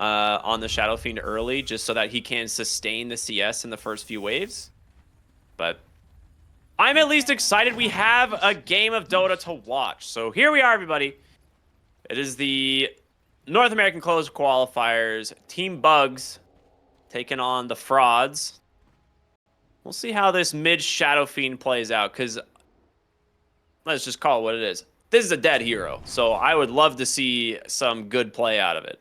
on the Shadow Fiend early, just so that he can sustain the CS in the first few waves. But I'm at least excited we have a game of Dota to watch. So here we are, everybody. It is the North American Closed Qualifiers. Team Bugs taking on the Frauds. We'll see how this mid Shadow Fiend plays out, because let's just call it what it is. This is a dead hero, so I would love to see some good play out of it.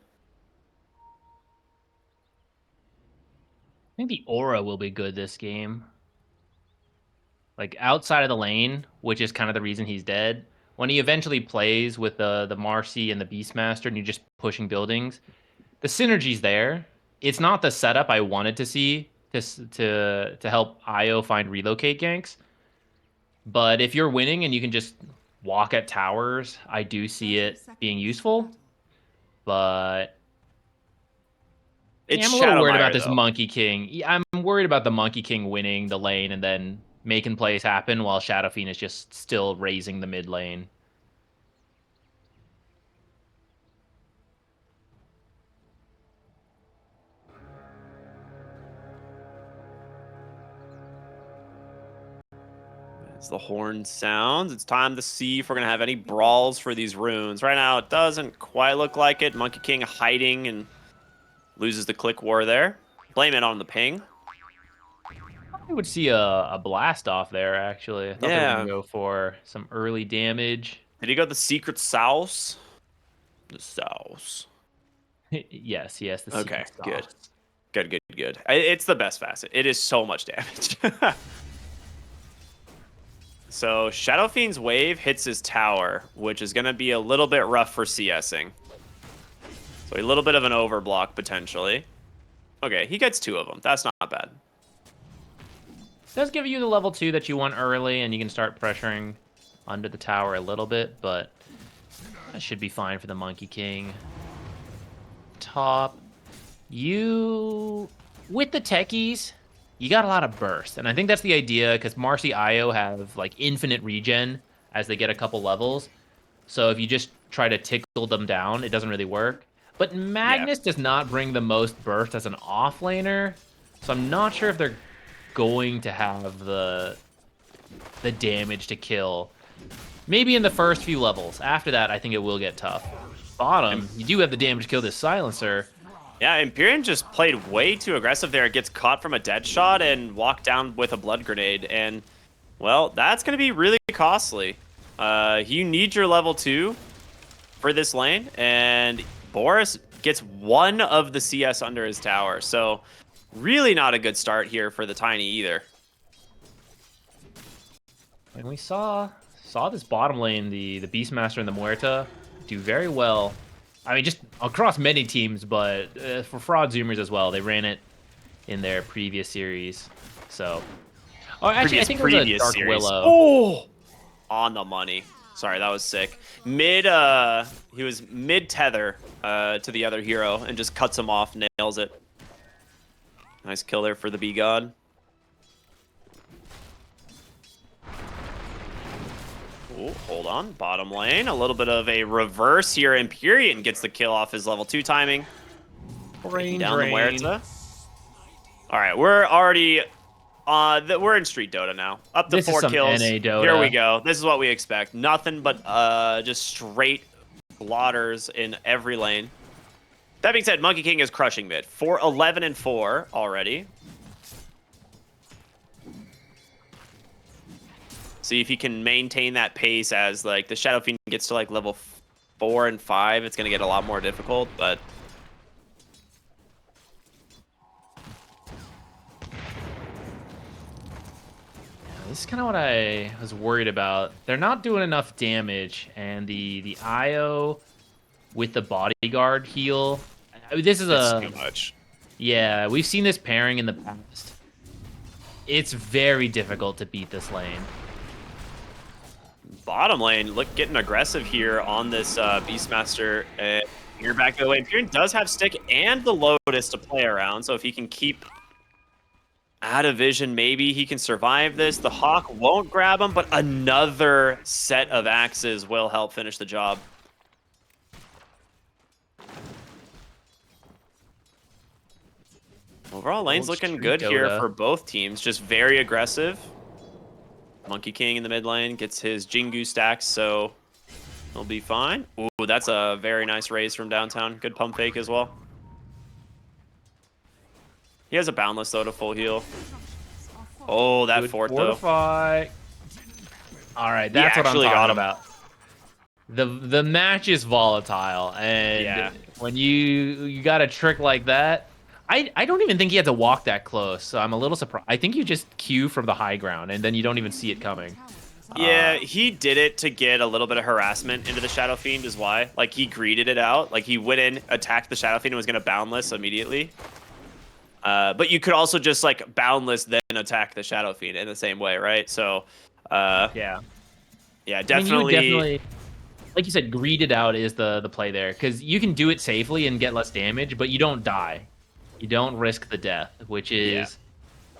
I think the aura will be good this game. Like outside of the lane, which is kind of the reason he's dead. When he eventually plays with the Marcy and the Beastmaster and you're just pushing buildings, the synergy's there. It's not the setup I wanted to see to help IO find relocate ganks. But if you're winning and you can just walk at towers, I do see it being useful. But It's I'm a little worried about Shadowmire, this though. Monkey King. I'm worried about the Monkey King winning the lane and then making plays happen while Shadow Fiend is just still raising the mid lane. As the horn sounds, it's time to see if we're going to have any brawls for these runes. Right now, it doesn't quite look like it. Monkey King hiding and loses the click war there. Blame it on the ping. I would see a blast off there, actually. I thought they were going to go for some early damage. Did he go the secret sauce? The sauce. Yes, the Okay, secret sauce. Good. It's the best facet. It is so much damage. So Shadow Fiend's wave hits his tower, which is going to be a little bit rough for CSing. So a little bit of an overblock, potentially. Okay, he gets 2 of them. That's not bad. Does give you the level 2 that you want early, and you can start pressuring under the tower a little bit, but that should be fine for the Monkey King. Top. With the techies, you got a lot of burst, and I think that's the idea, because Marcy IO have like infinite regen as they get a couple levels. So if you just try to tickle them down, it doesn't really work. But Magnus does not bring the most burst as an offlaner, so I'm not sure if they're going to have the damage to kill. Maybe in the first few levels. After that, I think it will get tough. Bottom, you do have the damage to kill this silencer. Yeah, Empyrean just played way too aggressive there. It gets caught from a dead shot and walked down with a blood grenade. And, well, that's going to be really costly. You need your level 2 for this lane. And Boris gets 1 of the CS under his tower. So, really not a good start here for the Tiny either. And we saw this bottom lane, the Beastmaster and the Muerta, do very well. I mean, just across many teams, but for Fraud Zoomers as well. They ran it in their previous series. So, actually, I think it was a Dark Willow. Oh! On the money. Sorry, that was sick. He was mid-tether to the other hero and just cuts him off, nails it. Nice kill there for the B-God. Ooh, hold on. Bottom lane. A little bit of a reverse here. Empyrean gets the kill off his level 2 timing. Brain down drain. the Muerta. All right, we're already... we're in Street Dota now. Up to this 4 is some kills. NA Dota. Here we go. This is what we expect. Nothing but just straight blotters in every lane. That being said, Monkey King is crushing mid. 11-4 already. See if he can maintain that pace as like the Shadow Fiend gets to like level 4 and 5. It's gonna get a lot more difficult, but this is kind of what I was worried about. They're not doing enough damage, and the IO with the bodyguard heal. I mean, this is too much. Yeah, we've seen this pairing in the past. It's very difficult to beat this lane. Bottom lane, look, getting aggressive here on this Beastmaster. You're back the way. Empyrean does have Stick and the Lotus to play around, so if he can keep out of vision, maybe he can survive this. The Hawk won't grab him, but another set of axes will help finish the job. Overall, lane's Old looking street good here Dota. for both teams. Just very aggressive. Monkey King in the mid lane gets his Jingu stacks, so he'll be fine. Ooh, that's a very nice raise from downtown. Good pump fake as well. He has a Boundless, though, to full heal. Oh, that Good fort, though. fortify. All right, He that's what I'm actually got talking him. about. The match is volatile, and Yeah. when you got a trick like that, I don't even think he had to walk that close. So I'm a little surprised. I think you just Q from the high ground, and then you don't even see it coming. Yeah, he did it to get a little bit of harassment into the Shadow Fiend is why. Like, he greeted it out. Like, he went in, attacked the Shadow Fiend, and was going to Boundless immediately. But you could also just, like, Boundless, then attack the Shadow Fiend in the same way, right? So, Yeah, yeah, I mean, you would definitely... definitely, like you said, greed it out is the play there, because you can do it safely and get less damage, but you don't die. You don't risk the death, which Yeah. is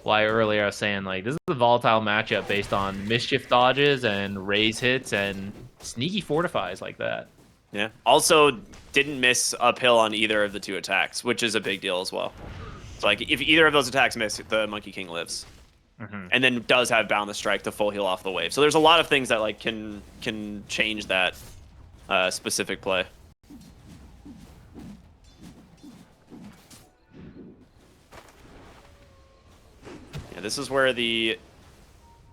why earlier I was saying, like, this is a volatile matchup based on mischief dodges and raise hits and sneaky fortifies like that. Yeah. Also, didn't miss uphill on either of the two attacks, which is a big deal as well. So, like, if either of those attacks miss, the Monkey King lives. And then does have Boundless Strike to full heal off the wave. So there's a lot of things that, like, can change that specific play. Yeah, this is where the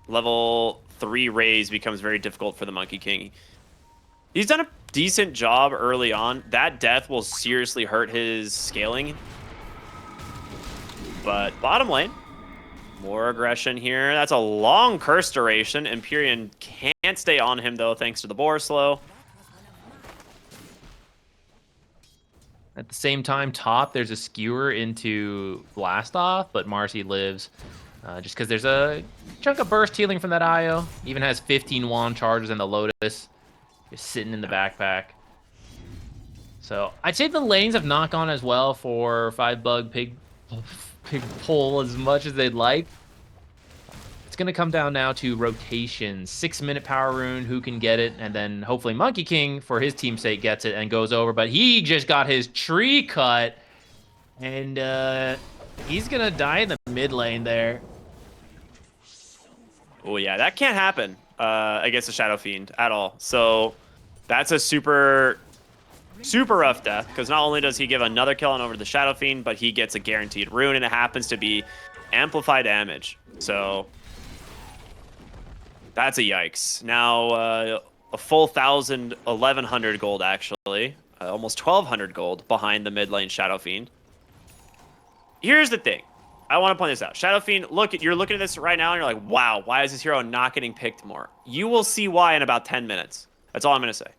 level 3 raise becomes very difficult for the Monkey King. He's done a decent job early on. That death will seriously hurt his scaling. But bottom lane, more aggression here. That's a long curse duration. Empyrean can't stay on him, though, thanks to the boar slow. At the same time, top, there's a skewer into blast off, but Marcy lives just because there's a chunk of burst healing from that IO. Even has 15 wand charges in the Lotus. Just sitting in the backpack. So I'd say the lanes have not gone as well for 5BUGPIGPOLE as much as they'd like. It's going to come down now to rotation. 6-minute power rune, who can get it, and then hopefully Monkey King, for his team's sake, gets it and goes over. But he just got his tree cut, and he's going to die in the mid lane there. Oh, yeah, that can't happen against the Shadow Fiend at all. So that's a super rough death, because not only does he give another kill on over the Shadow Fiend, but he gets a guaranteed rune, and it happens to be amplify damage. So that's a yikes. Now a full 1,100 gold, actually. Almost 1,200 gold behind the mid lane Shadow Fiend. Here's the thing. I want to point this out. Shadow Fiend, you're looking at this right now, and you're like, wow, why is this hero not getting picked more? You will see why in about 10 minutes. That's all I'm going to say.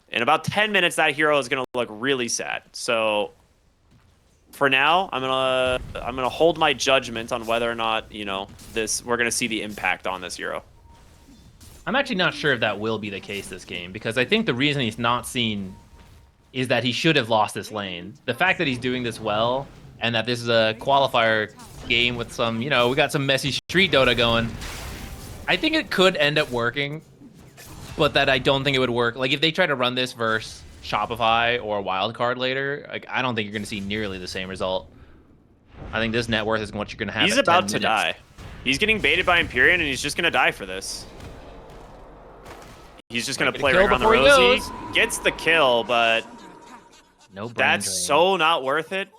In about 10 minutes, that hero is going to look really sad. So for now, I'm gonna hold my judgment on whether or not, you know, we're gonna see the impact on this hero. I'm actually not sure if that will be the case this game, because I think the reason he's not seen is that he should have lost this lane. The fact that he's doing this well, and that this is a qualifier game with some, you know, we got some messy street Dota going, I think it could end up working, but that I don't think it would work. Like, if they try to run this versus Shopify or Wildcard later, like, I don't think you're going to see nearly the same result. I think this net worth is what you're going to have. He's about to die. He's getting baited by Empyrean, and he's just going to die for this. He's just going to play right around the Rosie. Gets the kill, but no, that's so not worth it.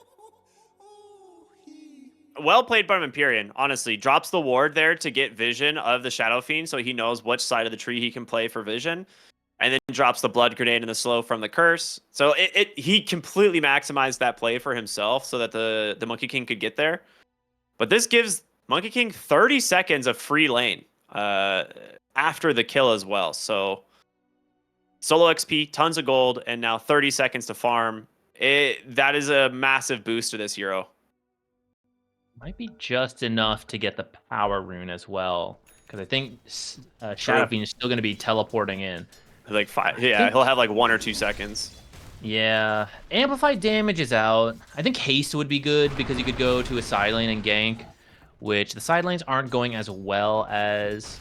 Well played by Empyrean, honestly. Drops the ward there to get vision of the Shadow Fiend, so he knows which side of the tree he can play for vision. And then drops the blood grenade and the slow from the curse. So he completely maximized that play for himself so that the Monkey King could get there. But this gives Monkey King 30 seconds of free lane after the kill as well. So solo XP, tons of gold, and now 30 seconds to farm. That is a massive boost to this hero. Might be just enough to get the power rune as well, because I think Shadow Fiend is still going to be teleporting in. Like 5, yeah, he'll have like 1 or 2 seconds. Yeah, amplified damage is out. I think haste would be good because you could go to a side lane and gank, which the side lanes aren't going as well as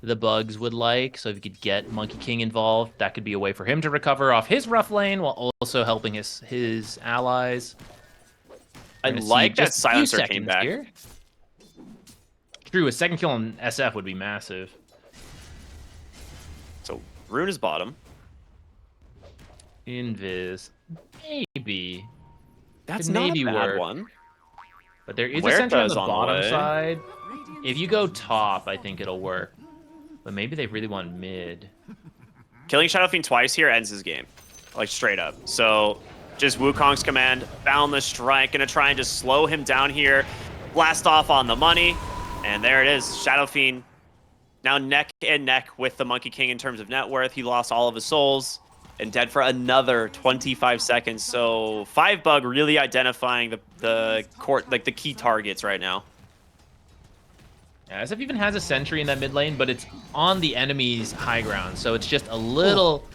the bugs would like. So if you could get Monkey King involved, that could be a way for him to recover off his rough lane while also helping his allies. I We're gonna see like that just a few silencer came seconds back. here. True, a second kill on SF would be massive. So Rune is bottom. Invis. Maybe. That's Could not maybe a bad work. one. But there is a Huerta sentry on is the on the bottom way. side. If you go top, I think it'll work. But maybe they really want mid. Killing Shadow Fiend twice here ends his game. Like, straight up. So, just Wukong's command, Boundless Strike, gonna try and just slow him down here. Blast off on the money. And there it is. Shadow Fiend now neck and neck with the Monkey King in terms of net worth. He lost all of his souls and dead for another 25 seconds. So 5Bug really identifying the court, like the key targets right now. Yeah, SF even has a sentry in that mid lane, but it's on the enemy's high ground. So it's just a little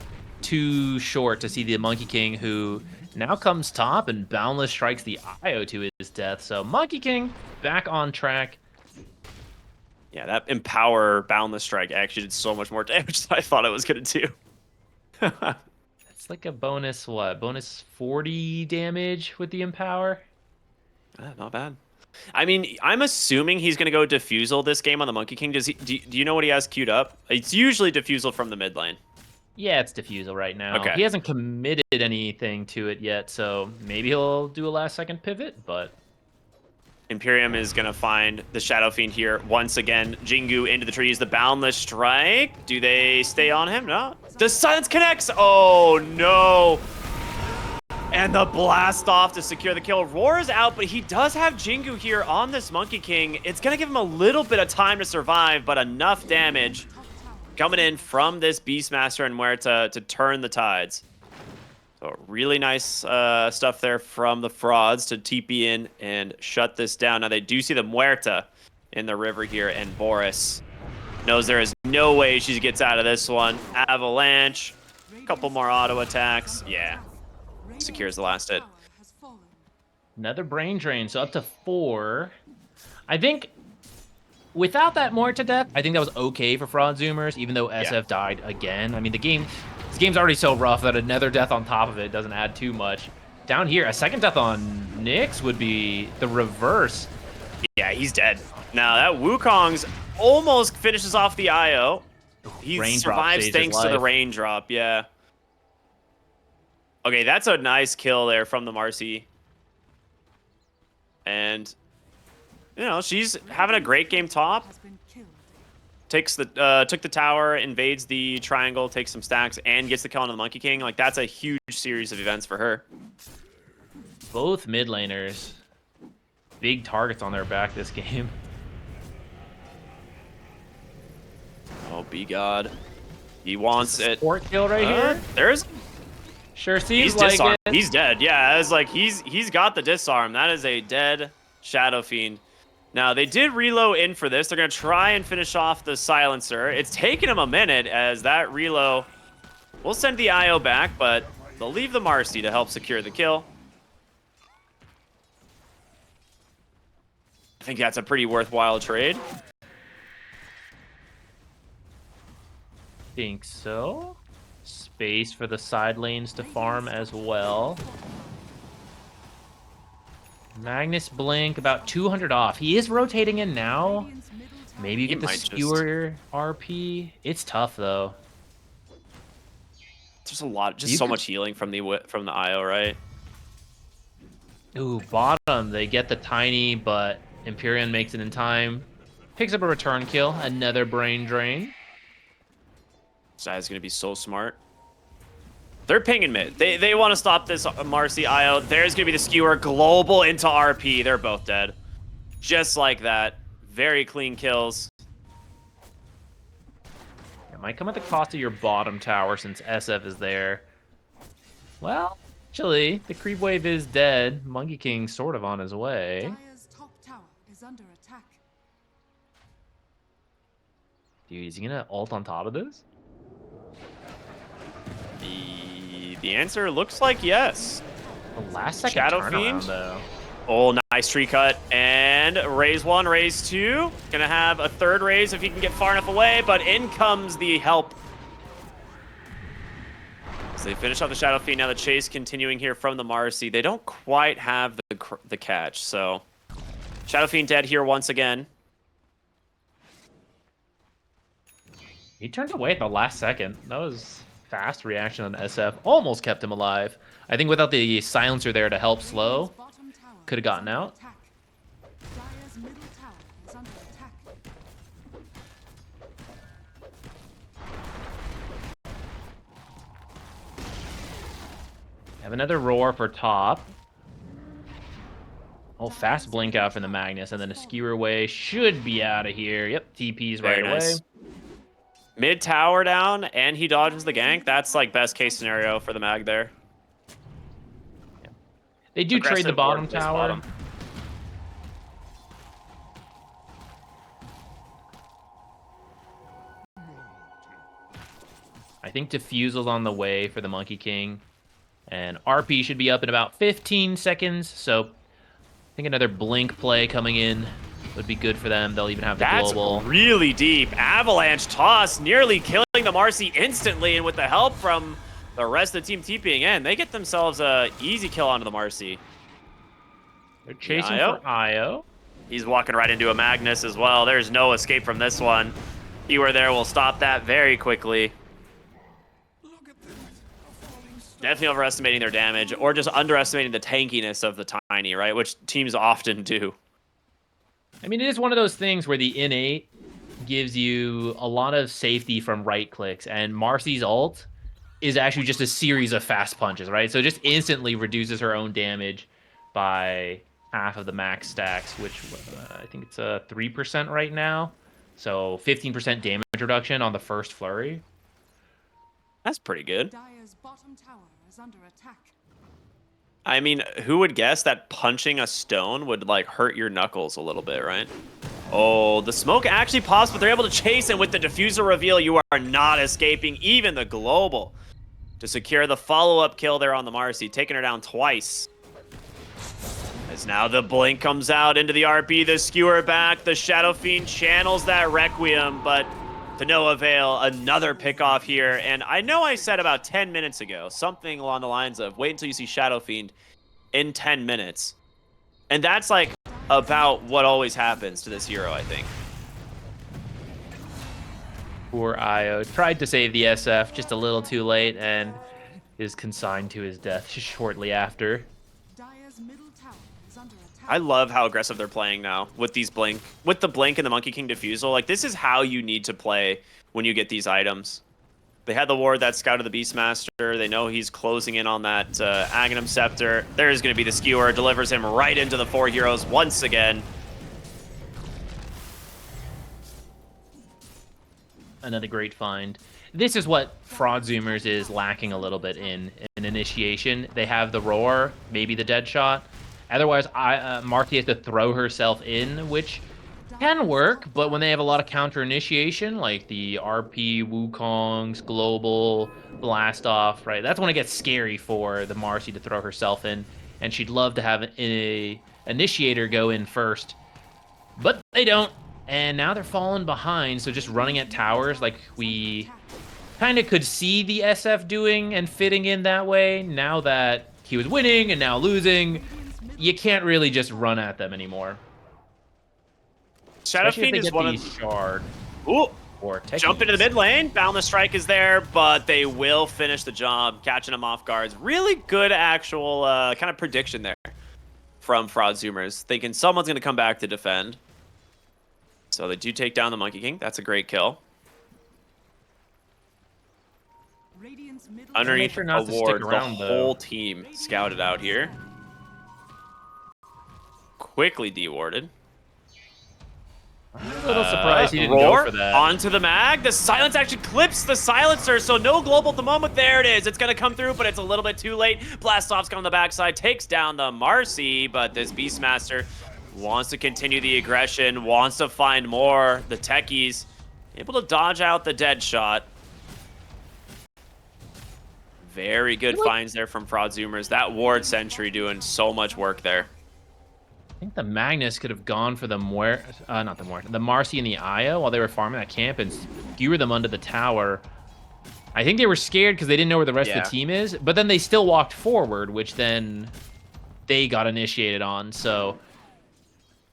too short to see the Monkey King, who now comes top and Boundless strikes the IO to his death. So Monkey King back on track. Yeah, that Empower Boundless Strike actually did so much more damage than I thought it was going to do. It's like a bonus, what? Bonus 40 damage with the Empower? Not bad. I mean, I'm assuming he's going to go Diffusal this game on the Monkey King. Do you know what he has queued up? It's usually Diffusal from the mid lane. Yeah, it's Diffusal right now. Okay. He hasn't committed anything to it yet, so maybe he'll do a last-second pivot, but... Imperium is going to find the Shadow Fiend here once again. Jingu into the trees. The Boundless Strike. Do they stay on him? No. The Silence connects. Oh, no. And the blast off to secure the kill. Roar's out, but he does have Jingu here on this Monkey King. It's going to give him a little bit of time to survive, but enough damage coming in from this Beastmaster and Muerta to turn the tides. So really nice stuff there from the frauds to TP in and shut this down. Now they do see the Muerta in the river here, and Boris knows there is no way she gets out of this one. Avalanche, a couple more auto attacks. Yeah, secures the last hit. Another brain drain, so up to 4. I think without that Muerta death, I think that was okay for Fraud Zoomers, even though SF died again. I mean, this game's already so rough that another death on top of it doesn't add too much. Down here, a second death on Nyx would be the reverse. Yeah, he's dead. Now that Wukong's almost finishes off the IO. He survives thanks to the raindrop, yeah. Okay, that's a nice kill there from the Marcy. And, you know, she's having a great game top. Took the tower, invades the triangle, takes some stacks, and gets the kill on the Monkey King. Like, that's a huge series of events for her. Both mid laners, big targets on their back this game. Oh, B-God. He wants it. Support kill right here. There's... Sure seems he's like disarmed. it. He's dead. Yeah, it's like he's got the disarm. That is a dead Shadow Fiend. Now, they did reload in for this. They're going to try and finish off the silencer. It's taken him a minute as that reload will send the IO back, but they'll leave the Marcy to help secure the kill. I think that's a pretty worthwhile trade. Think so. Space for the side lanes to farm as well. Magnus Blink, about 200 off. He is rotating in now. Maybe you get the skewer RP. It's tough, though. There's a lot, just so much healing from the IO, right? Ooh, bottom. They get the tiny, but Empyrean makes it in time. Picks up a return kill. Another brain drain. This guy's going to be so smart. They're pinging mid. They want to stop this Marcy IO. There's going to be the skewer global into RP. They're both dead. Just like that. Very clean kills. It might come at the cost of your bottom tower since SF is there. Well, actually, the creep wave is dead. Monkey King sort of on his way. Dire's top tower is under attack. Dude, is he going to ult on top of this? The answer looks like yes. The last second Shadow turnaround, Fiend, though. Oh, nice tree cut. And raise 1, raise 2. Gonna have a third raise if he can get far enough away, but in comes the help. So they finish off the Shadow Fiend. Now the chase continuing here from the Marcy. They don't quite have the catch, so Shadow Fiend dead here once again. He turned away at the last second. That was fast reaction on SF. Almost kept him alive. I think without the silencer there to help slow, could have gotten out. Dire's middle tower is under attack. Have another roar for top. Oh, fast blink out from the Magnus, and then a skewer away. Should be out of here. Yep, TP's right away. Mid tower down, and he dodges the gank. That's like best case scenario for the mag there. Yeah. They do trade the bottom tower. I think Diffusal's on the way for the Monkey King. And RP should be up in about 15 seconds. So I think another blink play coming in would be good for them. They'll even have the global. That's really deep. Avalanche toss, nearly killing the Marcy instantly, and with the help from the rest of the team TPing in, they get themselves a easy kill onto the Marcy. They're chasing for IO. He's walking right into a Magnus as well. There's no escape from this one. You were there will stop that very quickly. Definitely overestimating their damage, or just underestimating the tankiness of the Tiny, right? Which teams often do. I mean, it is one of those things where the innate gives you a lot of safety from right clicks, and Marcy's ult is actually just a series of fast punches, right? So it just instantly reduces her own damage by half of the max stacks, which I think it's 3% right now. So 15% damage reduction on the first flurry. That's pretty good. Dire's bottom tower is under attack. I mean, who would guess that punching a stone would, like, hurt your knuckles a little bit, right? Oh, the smoke actually pops, but they're able to chase, and with the diffuser reveal, you are not escaping even the global to secure the follow-up kill there on the Marcy, taking her down twice. As now the blink comes out into the RP, the skewer back, the Shadow Fiend channels that Requiem, but to no avail. Another pick off here, and I know I said about 10 minutes ago something along the lines of wait until you see Shadow Fiend in 10 minutes, and that's like about what always happens to this hero, I think. Poor IO tried to save the SF just a little too late and is consigned to his death shortly after. Dire's middle tower is under attack. I love how aggressive they're playing now with these blink, with the blink and the Monkey King Diffusal. Like, this is how you need to play when you get these items. They had the ward that scouted the Beastmaster. They know he's closing in on that Aghanim Scepter. There's going to be the skewer, delivers him right into the 4 heroes once again. Another great find. This is what Fraud Zoomers is lacking a little bit in initiation. They have the roar, maybe the dead shot. Otherwise, Marky has to throw herself in, which can work, but when they have a lot of counter initiation, like the RP, Wukong's, Global, Blast Off, right? That's when it gets scary for the Marcy to throw herself in, and she'd love to have an initiator go in first, but they don't. And now they're falling behind, so just running at towers like we kind of could see the SF doing and fitting in that way. Now that he was winning and now losing, you can't really just run at them anymore. Shadow Fiend is one of shard. Ooh, or jump into the mid lane. Boundless Strike is there, but they will finish the job, catching them off guards. Really good actual kind of prediction there from Fraud Zoomers, thinking someone's going to come back to defend. So they do take down the Monkey King. That's a great kill. Underneath sure not to stick awards, around, the whole team scouted out here. Quickly dewarded. I'm a little surprised he didn't Roar go for that. onto the mag. The silence actually clips the silencer, so no global at the moment. There it is. It's going to come through, but it's a little bit too late. Blast Off's on the backside, takes down the Marcy, but this Beastmaster wants to continue the aggression, wants to find more. The techies able to dodge out the dead shot. Very good finds there from Fraud Zoomers. That ward sentry doing so much work there. I think the Magnus could have gone for the the Marcy and the Io while they were farming that camp and skewer them under the tower. I think they were scared because they didn't know where the rest of Yeah. the team is, but then they still walked forward, which then they got initiated on. So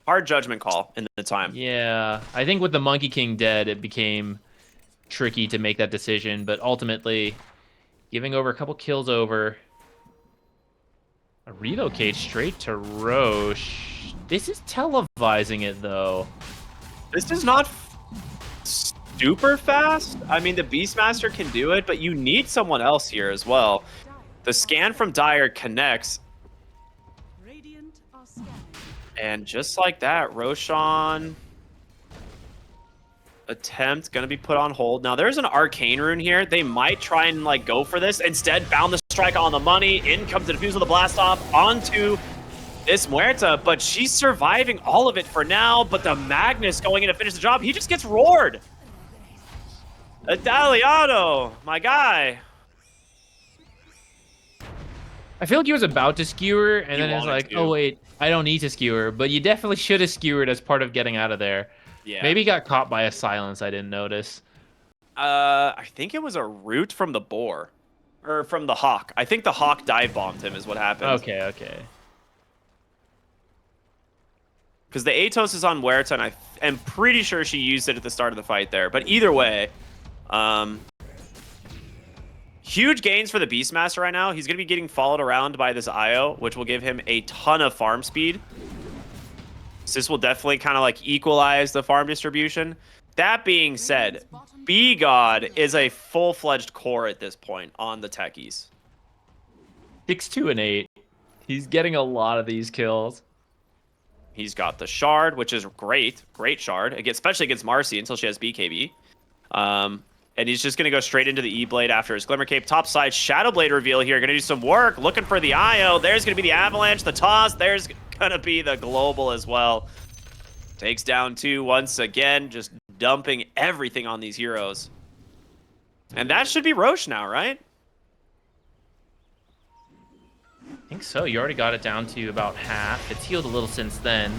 Hard judgment call in the time. yeah, I think with the Monkey King dead, it became tricky to make that decision, but ultimately giving over a couple kills over. A relocate straight to Roche. This is televising it though. This is not super fast. I mean, the Beastmaster can do it, but you need someone else here as well. The scan from Dire connects, Radiant are scanning. and just like that, Roshan attempt gonna be put on hold. Now there's an arcane rune here. They might try and like go for this. Instead, found the strike on the money. In comes the defuse with the blast off onto this Muerta, but she's surviving all of it for now. But the Magnus going in to finish the job, he just gets roared. Italiano, my guy. I feel like he was about to skewer, and He then it's wanted like, to. oh wait, I don't need to skewer, but you definitely should have skewered as part of getting out of there. Yeah. Maybe he got caught by a silence I didn't notice. I think it was a root from the boar. Or from the hawk. I think the hawk dive bombed him is what happened. Okay, okay. Because the Atos is on Huerta, and I am pretty sure she used it at the start of the fight there. But either way, huge gains for the Beastmaster right now. He's going to be getting followed around by this Io, which will give him a ton of farm speed. So this will definitely kind of like equalize the farm distribution. That being said, B-God is a full-fledged core at this point on the techies. 6, 2, and 8. He's getting a lot of these kills. He's got the shard, which is great. Great shard, especially against Marcy until she has BKB. And he's just going to go straight into the E-Blade after his Glimmer Cape. Top side, Shadow Blade reveal here. Going to do some work. Looking for the IO. There's going to be the Avalanche, the Toss. There's going to be the Global as well. Takes down 2 once again. Just dumping everything on these heroes. And that should be Roche now, right? I think so. You already got it down to about half. It's healed a little since then.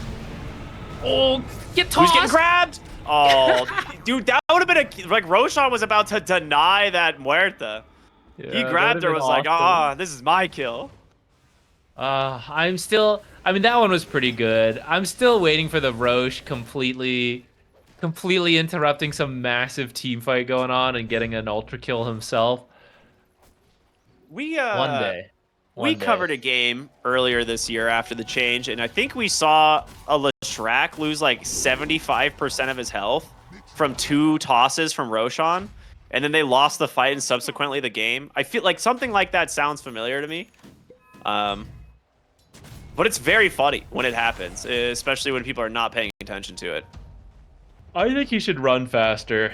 Oh, get tossed! Who's getting grabbed? Oh, dude, that would have been a... Like, Roshan was about to deny that Muerta. Yeah, He grabbed her, was like, ah, this is my kill. I'm still... I mean, that one was pretty good. I'm still waiting for the Roche completely interrupting some massive team fight going on and getting an ultra kill himself. We, One day. We covered a game earlier this year after the change, and I think we saw a Leshrac lose like 75% of his health from 2 tosses from Roshan, and then they lost the fight and subsequently the game. I feel like something like that sounds familiar to me. But it's very funny when it happens, especially when people are not paying attention to it. I think he should run faster.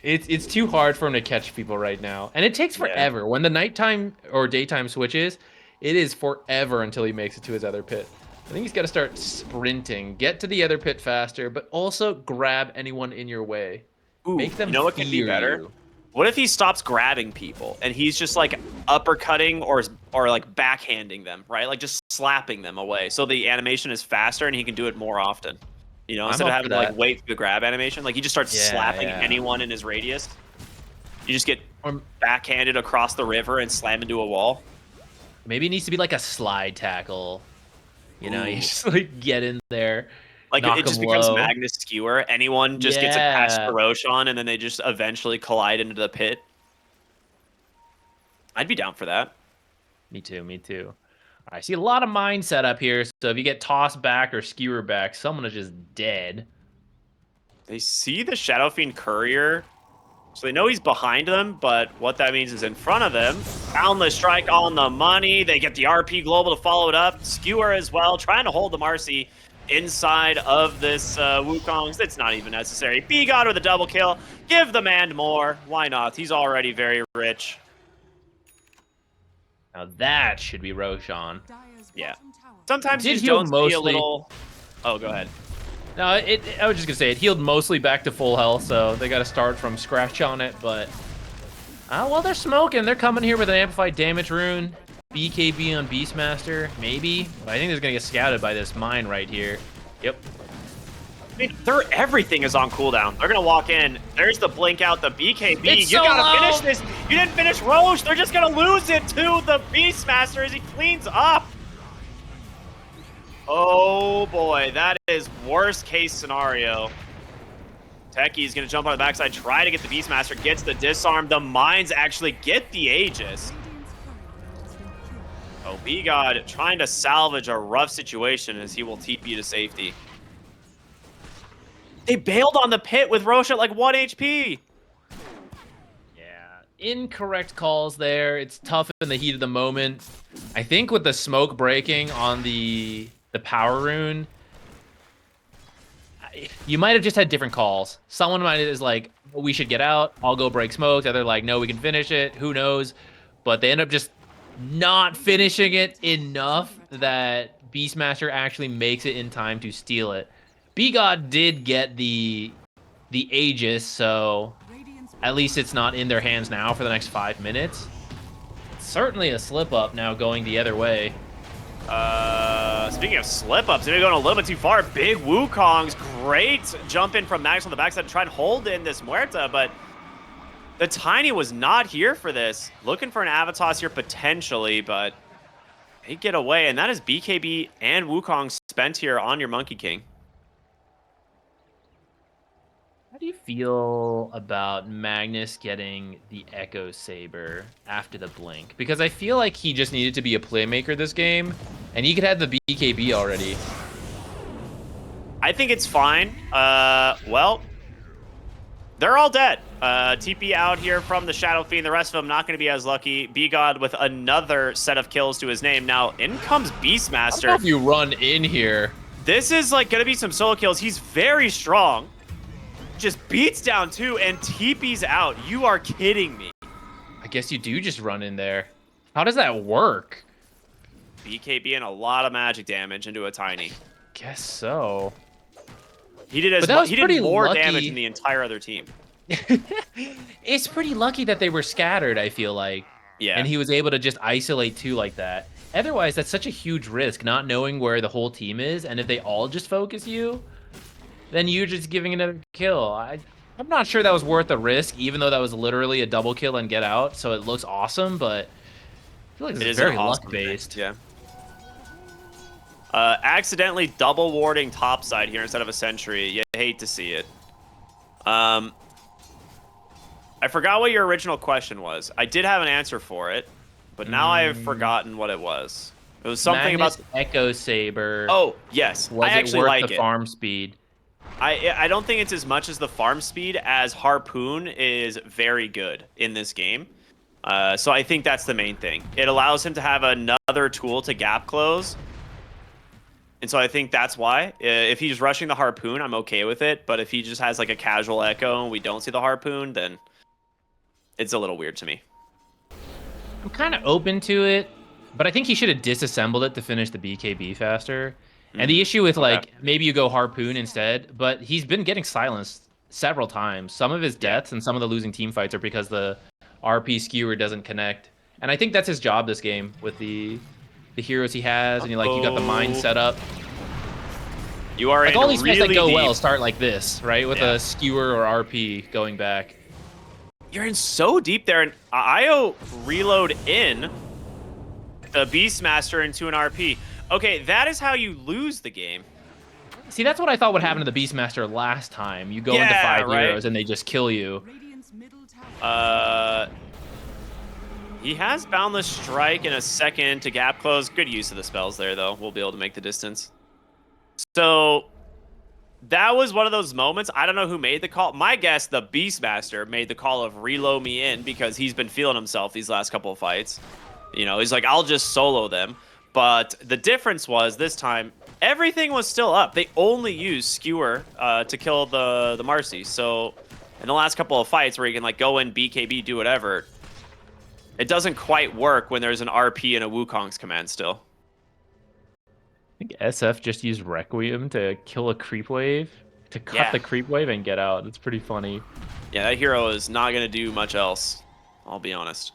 It's too hard for him to catch people right now. And it takes forever. Yeah. When the nighttime or daytime switches, it is forever until he makes it to his other pit. I think he's got to start sprinting, get to the other pit faster, but also grab anyone in your way. Ooh, make them you know what can be better? You. What if he stops grabbing people and he's just like uppercutting or like backhanding them, right? Like just slapping them away. So the animation is faster and he can do it more often. You know, instead of having to like wait for the grab animation, like he just starts slapping anyone in his radius. You just get backhanded across the river and slam into a wall. Maybe it needs to be like a slide tackle. You know, you just like get in there. Like it just becomes Magnus Skewer. Anyone just gets a pass to Roshan and then they just eventually collide into the pit. I'd be down for that. Me too, me too. I see a lot of mine set up here, so if you get tossed back or skewer back, someone is just dead. They see the Shadow Fiend Courier, so they know he's behind them, but what that means is in front of them. Boundless Strike on the money. They get the RP Global to follow it up. Skewer as well, trying to hold the Marcy inside of this Wukong's. It's not even necessary. B-God with a double kill. Give the man more. Why not? He's already very rich. Now that should be Roshan. Yeah. Sometimes you don't see a little... Oh, go ahead. No, I was just going to say, it healed mostly back to full health, so they got to start from scratch on it, but... well, they're smoking. They're coming here with an amplified damage rune. BKB on Beastmaster, maybe. But I think they're going to get scouted by this mine right here. Yep. I mean, everything is on cooldown. They're gonna walk in. There's the blink out, the BKB. It's You so gotta low. finish this. You didn't finish Roche. They're just gonna lose it to the Beastmaster as he cleans up. Oh boy, that is worst case scenario. Techie's gonna jump on the backside, try to get the Beastmaster, gets the disarm. The mines actually get the Aegis. Oh, B-God trying to salvage a rough situation as he will TP to safety. They bailed on the pit with Roche at like 1 HP. Yeah, incorrect calls there. It's tough in the heat of the moment. I think with the smoke breaking on the power rune, you might have just had different calls. Someone might have is like, we should get out. I'll go break smoke. The other like, no, we can finish it. Who knows? But they end up just not finishing it enough that Beastmaster actually makes it in time to steal it. B-God did get the Aegis, so at least it's not in their hands now for the next 5 minutes. Certainly a slip-up now going the other way. Speaking of slip-ups, they're going a little bit too far. Big Wukong's great jump in from Max on the backside to try and hold in this Muerta, but the Tiny was not here for this. Looking for an Avatos here potentially, but they get away, and that is BKB and Wukong spent here on your Monkey King. How do you feel about Magnus getting the Echo Saber after the blink? Because I feel like he just needed to be a playmaker this game, and he could have the BKB already. I think it's fine. Well, they're all dead. TP out here from the Shadow Fiend. The rest of them not going to be as lucky. B-God with another set of kills to his name. Now, in comes Beastmaster. I don't know if you run in here. This is like going to be some solo kills. He's very strong. Just beats down two and TP's out. You are kidding me. I guess you do just run in there. How does that work? BKB and a lot of magic damage into a Tiny. Guess so. He did more damage than the entire other team. It's pretty lucky that they were scattered, I feel like. Yeah. And he was able to just isolate two like that. Otherwise, that's such a huge risk, not knowing where the whole team is. And if they all just focus you, then you're just giving another kill. I'm not sure that was worth the risk, even though that was literally a double kill and get out. So it looks awesome, but I feel like it's very luck-based. Yeah. Accidentally double warding topside here instead of a sentry. You hate to see it. I forgot what your original question was. I did have an answer for it, but now I've forgotten what it was. It was something Magnus about Echo Saber. Oh, yes. Was I actually it worth like the it. farm speed? I don't think it's as much as the farm speed as Harpoon is very good in this game. So I think that's the main thing. It allows him to have another tool to gap close. And so I think that's why. If he's rushing the Harpoon, I'm okay with it. But if he just has like a casual Echo and we don't see the Harpoon, then it's a little weird to me. I'm kind of open to it, but I think he should have disassembled it to finish the BKB faster. And the issue with, like, maybe you go Harpoon instead, but he's been getting silenced several times. Some of his deaths and some of the losing team fights are because the RP skewer doesn't connect. And I think that's his job this game with the heroes he has, and you got the mine set up. You are like in all these really fights that go deep. well start like this, right? With a skewer or RP going back. You're in so deep there, and IO reload in the Beastmaster into an RP. Okay, that is how you lose the game. See, that's what I thought would happen to the Beastmaster last time. You go into 5 heroes and they just kill you. He has Boundless Strike in a second to gap close. Good use of the spells there, though. We'll be able to make the distance. So that was one of those moments. I don't know who made the call. My guess, the Beastmaster made the call of reload me in because he's been feeling himself these last couple of fights. You know, he's like, I'll just solo them. But the difference was this time, everything was still up. They only used Skewer to kill the Marcy. So in the last couple of fights where you can like go in, BKB, do whatever, it doesn't quite work when there's an RP and a Wukong's command still. I think SF just used Requiem to kill a creep wave, to cut the creep wave and get out. It's pretty funny. Yeah, that hero is not going to do much else, I'll be honest.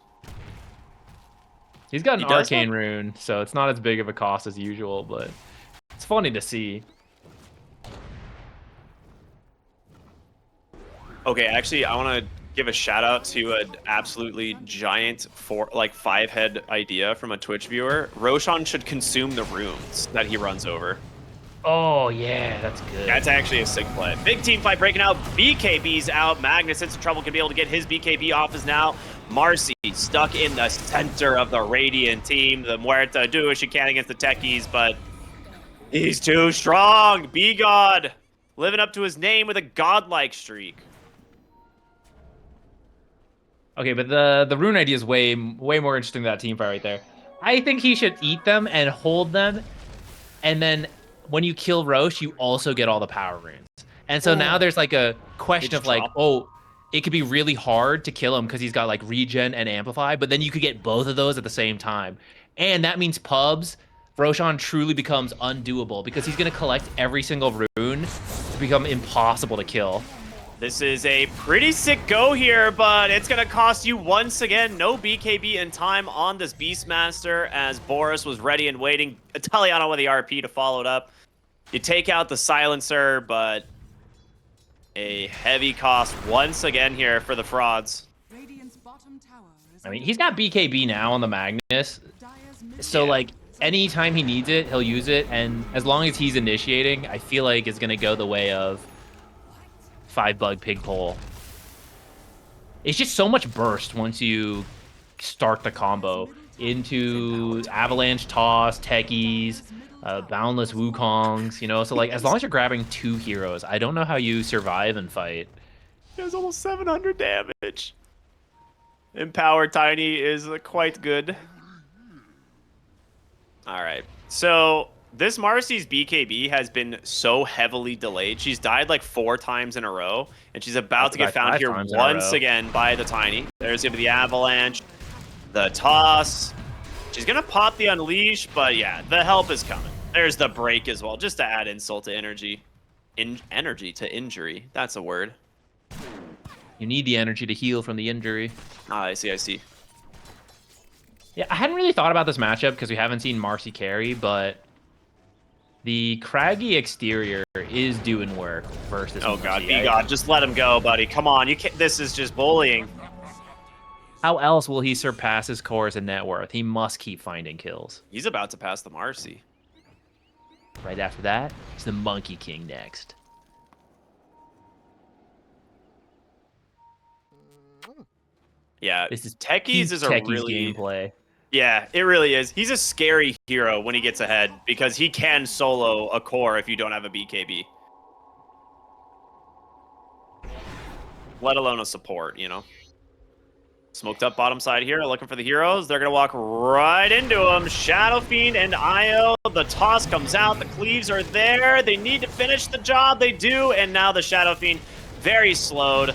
He's got an arcane rune, so it's not as big of a cost as usual, but it's funny to see. Okay, actually, I want to give a shout out to an absolutely giant 5-head idea from a Twitch viewer. Roshan should consume the runes that he runs over. Oh, yeah, that's good. That's actually a sick play. Big team fight breaking out. BKB's out. Magnus in some trouble, can be able to get his BKB off as now. Marcy stuck in the center of the Radiant team. The Muerta do what she can against the techies, but he's too strong. B-God living up to his name with a godlike streak. Okay, but the rune idea is way more interesting than that team fight right there. I think he should eat them and hold them, and then when you kill Roche, you also get all the power runes. And so now there's like a question of like, oh, it could be really hard to kill him because he's got like regen and amplify, but then you could get both of those at the same time. And that means pubs, Roshan truly becomes undoable because he's going to collect every single rune to become impossible to kill. This is a pretty sick go here, but it's going to cost you once again. No BKB in time on this Beastmaster as Boris was ready and waiting. Italiano with the RP to follow it up. You take out the Silencer, but a heavy cost once again here for the frauds. Radiant's bottom tower is I mean, he's got BKB now on the Magnus, so like anytime he needs it, he'll use it, and as long as he's initiating, I feel like it's going to go the way of 5BUGPIGPOLE. It's just so much burst once you start the combo into Avalanche Toss, Techies, Boundless Wukongs, you know? So, like, as long as you're grabbing 2 heroes, I don't know how you survive and fight. He has almost 700 damage. Empower Tiny is quite good. All right, so this Marcy's BKB has been so heavily delayed. She's died like 4 times in a row, and she's about to get found here once again by the Tiny. There's going to be the Avalanche, the Toss. She's going to pop the Unleash, but yeah, the help is coming. There's the break as well, just to add insult to energy. Energy to injury. That's a word. You need the energy to heal from the injury. Ah, I see, I see. Yeah, I hadn't really thought about this matchup because we haven't seen Marcy carry, but the craggy exterior is doing work versus Oh god, Marcy. B-God, just let him go, buddy. Come on, you can't. This is just bullying. How else will he surpass his cores and net worth? He must keep finding kills. He's about to pass the Marcy. Right after that, it's the Monkey King next. Yeah, This is Techies is a really gameplay. Yeah, it really is. He's a scary hero when he gets ahead because he can solo a core if you don't have a BKB. Let alone a support, you know. Smoked up bottom side here, looking for the heroes. They're going to walk right into him. Shadow Fiend and Io. The toss comes out. The cleaves are there. They need to finish the job. They do. And now the Shadow Fiend very slowed.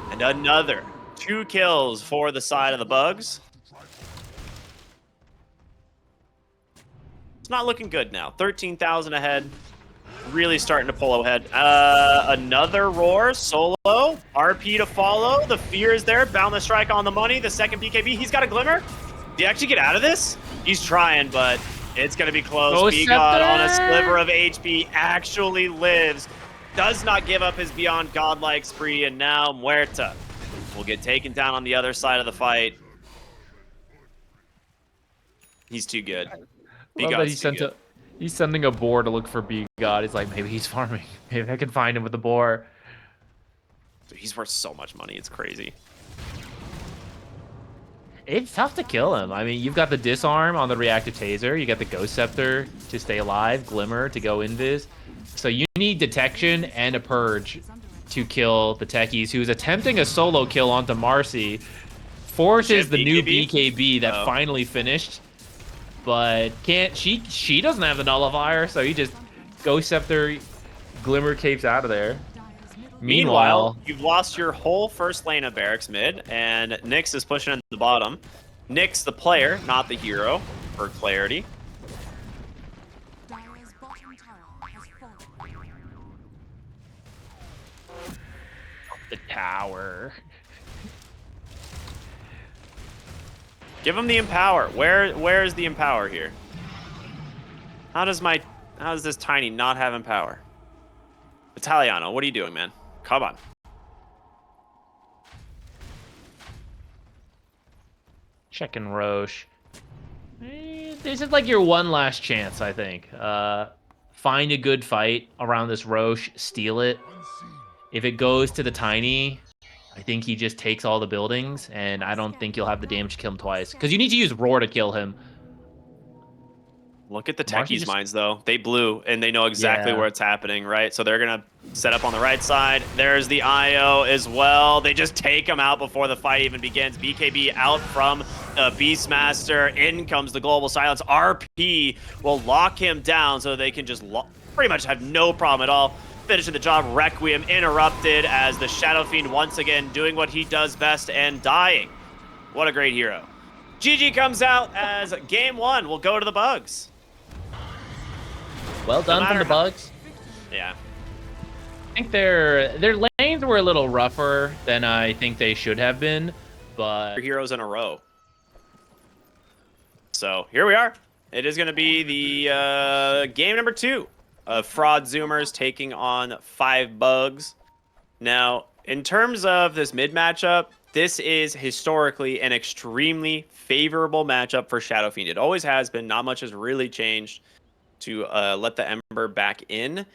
And another 2 kills for the side of the Bugs. It's not looking good now. 13,000 ahead. Really starting to pull ahead. Another Roar solo. RP to follow. The fear is there. Boundless Strike on the money. The second BKB. He's got a Glimmer. Did he actually get out of this? He's trying, but it's going to be close. B-God on a sliver of HP actually lives. Does not give up his Beyond Godlike spree. And now Muerta will get taken down on the other side of the fight. He's too good. He's sending a boar to look for B-God. He's like, maybe he's farming. Maybe I can find him with the boar. Dude, he's worth so much money. It's crazy. It's tough to kill him. I mean, you've got the disarm on the reactive taser. You got the ghost scepter to stay alive, glimmer to go invis. So you need detection and a purge to kill the techies, who's attempting a solo kill onto Marcy. Forces the new BKB that finally finished. But can't she doesn't have the nullifier, so he just Ghost Scepter Glimmer capes out of there. Meanwhile, you've lost your whole first lane of barracks mid, and Nyx is pushing in the bottom. Nyx the player, not the hero, for clarity. Dire's bottom tower has fallen. The tower. Give him the empower. Where is the empower here? How does this Tiny not have empower? Italiano, what are you doing, man? Come on. Checking Roche. This is like your one last chance, I think. Find a good fight around this Roche, steal it. If it goes to the Tiny, I think he just takes all the buildings, and I don't think you'll have the damage to kill him twice. Because you need to use Roar to kill him. Look at the Marcy techies' just- minds, though. They blew, and they know exactly Yeah. where it's happening, right? So they're going to set up on the right side. There's the IO as well. They just take him out before the fight even begins. BKB out from Beastmaster. In comes the Global Silence. RP will lock him down so they can just pretty much have no problem at all. Finishing the job. Requiem interrupted as the Shadow Fiend once again doing what he does best and dying. What a great hero. GG comes out as game one. We'll go to the Bugs. Well done from matter the Bugs. Yeah. I think their lanes were a little rougher than I think they should have been, but Heroes in a row. So here we are. It is going to be the game number 2 of Fraud Zoomers taking on 5BUGs. Now, in terms of this mid matchup, this is historically an extremely favorable matchup for Shadow Fiend. It always has been. Not much has really changed to let the Ember back in.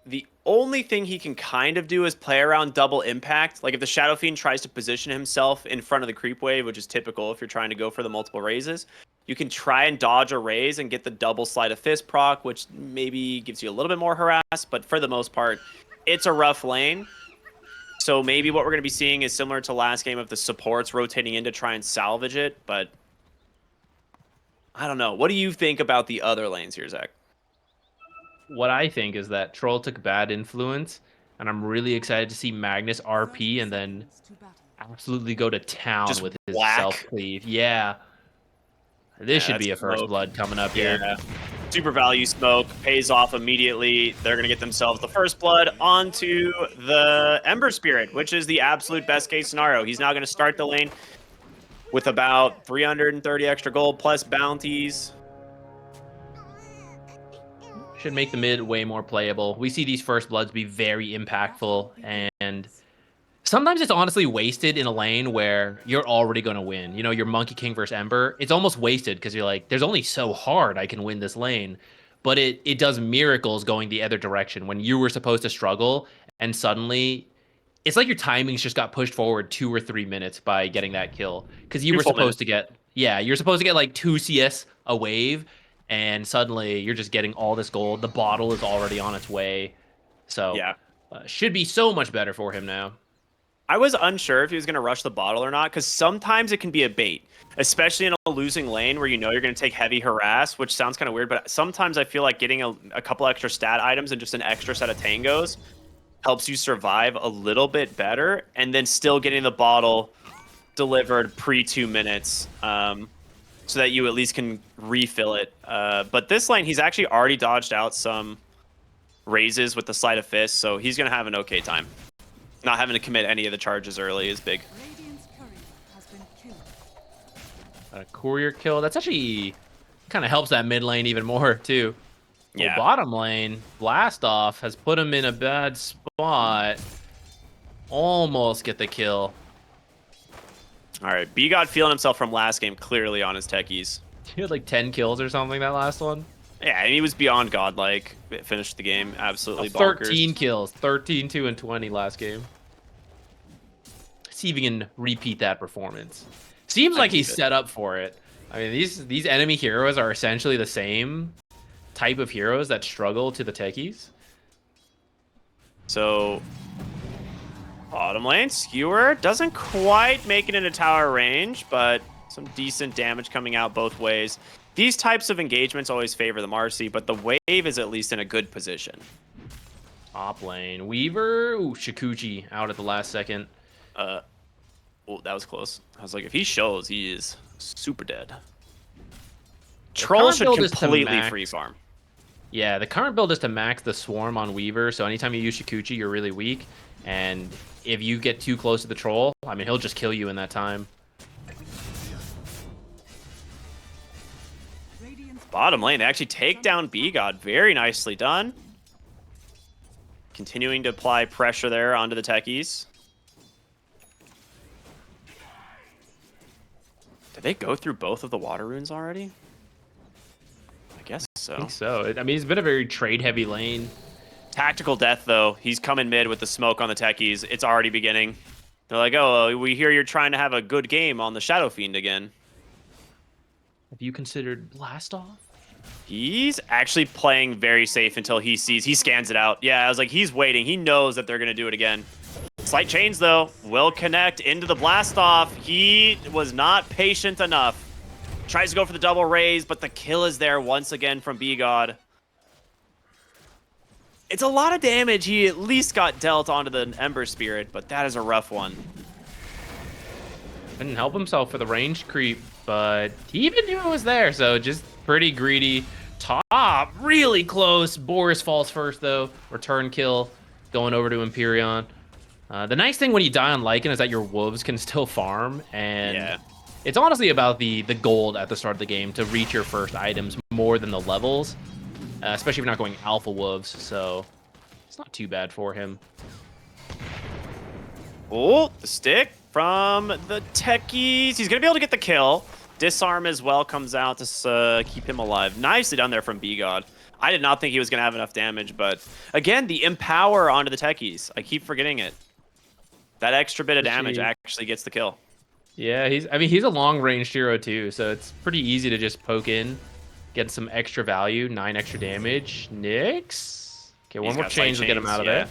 The only thing he can kind of do is play around double impact. Like if the Shadow Fiend tries to position himself in front of the creep wave, which is typical if you're trying to go for the multiple raises, you can try and dodge a raise and get the double sleight of fist proc, which maybe gives you a little bit more harass, but for the most part, it's a rough lane. So maybe what we're going to be seeing is similar to last game of the supports rotating in to try and salvage it, but I don't know. What do you think about the other lanes here, Zach? what I think is that Troll took bad influence, and I'm really excited to see Magnus RP and then absolutely go to town Just with his whack. self-cleave. Yeah. This should be a that's first smoke. blood coming up here. Yeah. Super value smoke pays off immediately. They're going to get themselves the first blood onto the Ember Spirit, which is the absolute best case scenario. He's now going to start the lane with about 330 extra gold plus bounties. Should make the mid way more playable. We see these first bloods be very impactful, and sometimes it's honestly wasted in a lane where you're already going to win. You know, your Monkey King versus Ember, it's almost wasted because you're like, there's only so hard I can win this lane. But it does miracles going the other direction when you were supposed to struggle, and suddenly it's like your timings just got pushed forward 2 or 3 minutes by getting that kill. Because you 2 were full supposed to get, yeah, you're supposed to get like 2 CS a wave, and suddenly you're just getting all this gold. The bottle is already on its way. So, Yeah. should be so much better for him now. I was unsure if he was going to rush the bottle or not, because sometimes it can be a bait, especially in a losing lane where you know you're going to take heavy harass, which sounds kind of weird, but sometimes I feel like getting a couple extra stat items and just an extra set of tangos helps you survive a little bit better, and then still getting the bottle delivered pre 2 minutes so that you at least can refill it. But this lane, he's actually already dodged out some raises with the sleight of fist, so he's going to have an okay time. Not having to commit any of the charges early is big. Radiant's courier has been killed. A courier kill. That's actually kind of helps that mid lane even more, too. Yeah. Well, bottom lane, Blast Off has put him in a bad spot. Almost get the kill. All right, B-God feeling himself from last game clearly on his techies. He had like 10 kills or something that last one. Yeah, and he was beyond godlike. Finished the game absolutely 13 bonkers. kills. 13, 2, and 20 last game. See if he can repeat that performance. Seems like he's set up for it. I mean, these enemy heroes are essentially the same type of heroes that struggle to the techies. So, bottom lane, Skewer doesn't quite make it into tower range, but some decent damage coming out both ways. These types of engagements always favor the Marcy, but the wave is at least in a good position. Top lane, Weaver. Ooh, Shikuchi out at the last second. Oh, that was close. I was like, if he shows, he is super dead. Troll current should build is to completely max. free farm. Yeah, the current build is to max the swarm on Weaver, so anytime you use Shikuchi, you're really weak. And if you get too close to the troll, I mean, he'll just kill you in that time. Bottom lane, they actually take down B-God. Very nicely done. Continuing to apply pressure there onto the techies. Did they go through both of the water runes already? I guess so. I think so. I mean, it's been a very trade-heavy lane. Tactical death, though. He's coming mid with the smoke on the techies. It's already beginning. They're like, oh, we hear you're trying to have a good game on the Shadow Fiend again. Have you considered blast off? He's actually playing very safe until he scans it out. Yeah, I was like, he's waiting. He knows that they're going to do it again. Slight chains, though, will connect into the blast off. He was not patient enough. Tries to go for the double raise, but the kill is there once again from B-God. It's a lot of damage. He at least got dealt onto the Ember Spirit, but that is a rough one. Couldn't help himself for the range creep, but he even knew it was there, so just pretty greedy. Top, really close. Boris falls first, though. Return kill going over to Empyrean. The nice thing when you die on Lycan is that your wolves can still farm, and it's honestly about the gold at the start of the game to reach your first items more than the levels, especially if you're not going alpha wolves, so it's not too bad for him. Oh, the stick from the techies. He's going to be able to get the kill. Disarm as well comes out to keep him alive. Nicely done there from B-God. I did not think he was going to have enough damage, but again, the empower onto the techies. I keep forgetting it. That extra bit of damage actually gets the kill. Yeah, he's a long-range hero too, so it's pretty easy to just poke in, get some extra value, 9 extra damage. Nyx? Okay, one more change will get him out of there.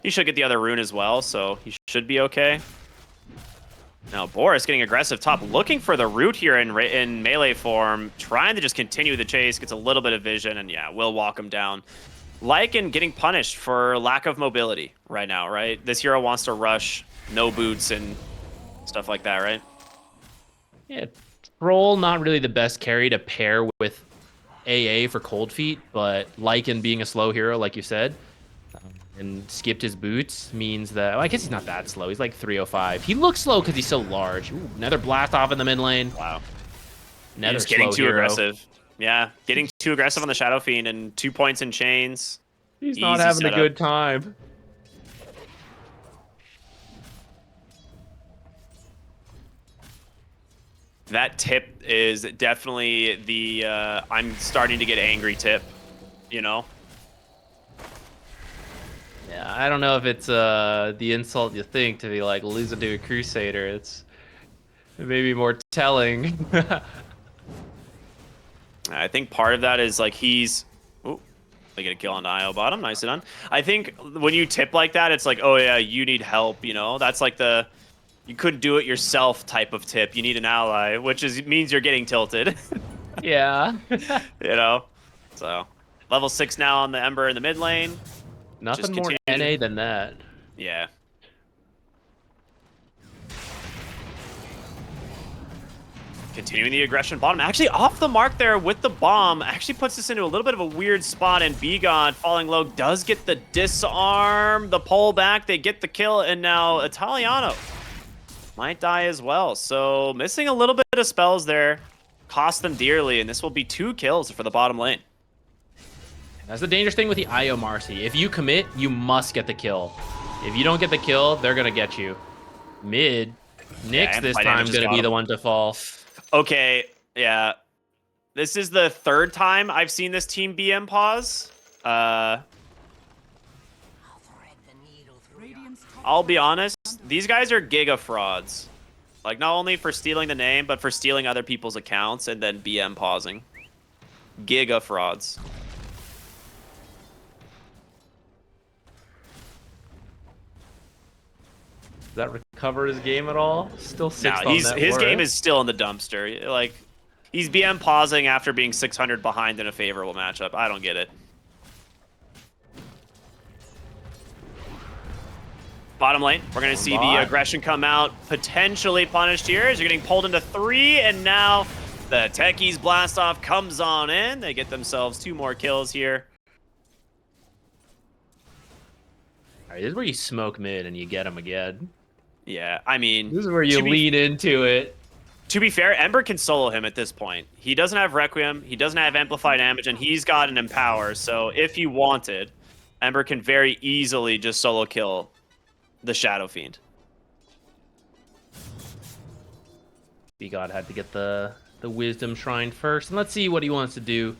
He should get the other rune as well, so he should be okay. Now, Boris getting aggressive top, looking for the root here in melee form, trying to just continue the chase, gets a little bit of vision, and yeah, will walk him down. Lycan getting punished for lack of mobility right now, right? This hero wants to rush, no boots and stuff like that, right? Yeah, Troll not really the best carry to pair with AA for Cold Feet, but Lycan being a slow hero, like you said, and skipped his boots means that, well, I guess he's not that slow. He's like 305. He looks slow because he's so large. Ooh, another blast off in the mid lane. Wow. Another He's getting too hero. aggressive. Yeah, getting too aggressive on the Shadow Fiend and 2 points in chains. He's not having a good time. That tip is definitely the I'm starting to get angry tip, you know? Yeah, I don't know if it's the insult you think to be like losing to a Crusader. It's maybe more telling. I think part of that is like he's... Ooh, they get a kill on IO bottom. Nicely done. I think when you tip like that, it's like, oh yeah, you need help, you know? That's like the... You couldn't do it yourself type of tip. You need an ally, which means you're getting tilted. Yeah. You know? So, level 6 now on the Ember in the mid lane. Nothing more NA than that. Yeah. Continuing the aggression bottom. Actually off the mark there with the bomb. Actually puts us into a little bit of a weird spot, and B-God falling low does get the disarm. The pull back, they get the kill, and now Italiano might die as well. So missing a little bit of spells there. Cost them dearly, and this will be 2 kills for the bottom lane. That's the dangerous thing with the IO Marcy. If you commit, you must get the kill. If you don't get the kill, they're going to get you. Mid, Nyx this time going to be the one to fall. Okay, yeah. This is the 3rd time I've seen this team BM pause. I'll be honest, these guys are giga frauds. Like, not only for stealing the name, but for stealing other people's accounts and then BM pausing. Giga frauds. Does that recover his game at all? Still 6 on net his worth. game is still in the dumpster. Like, he's BM pausing after being 600 behind in a favorable matchup. I don't get it. Bottom lane, we're going to see the aggression come out, potentially punished here as you're getting pulled into 3, and now the techies blast off comes on in. They get themselves 2 more kills here. All right, this is where you smoke mid and you get him again. Yeah, I mean... This is where you lean into it. To be fair, Ember can solo him at this point. He doesn't have Requiem, he doesn't have Amplify damage, and he's got an Empower, so if he wanted, Ember can very easily just solo kill the Shadow Fiend. B-God had to get the Wisdom Shrine first. And let's see what he wants to do.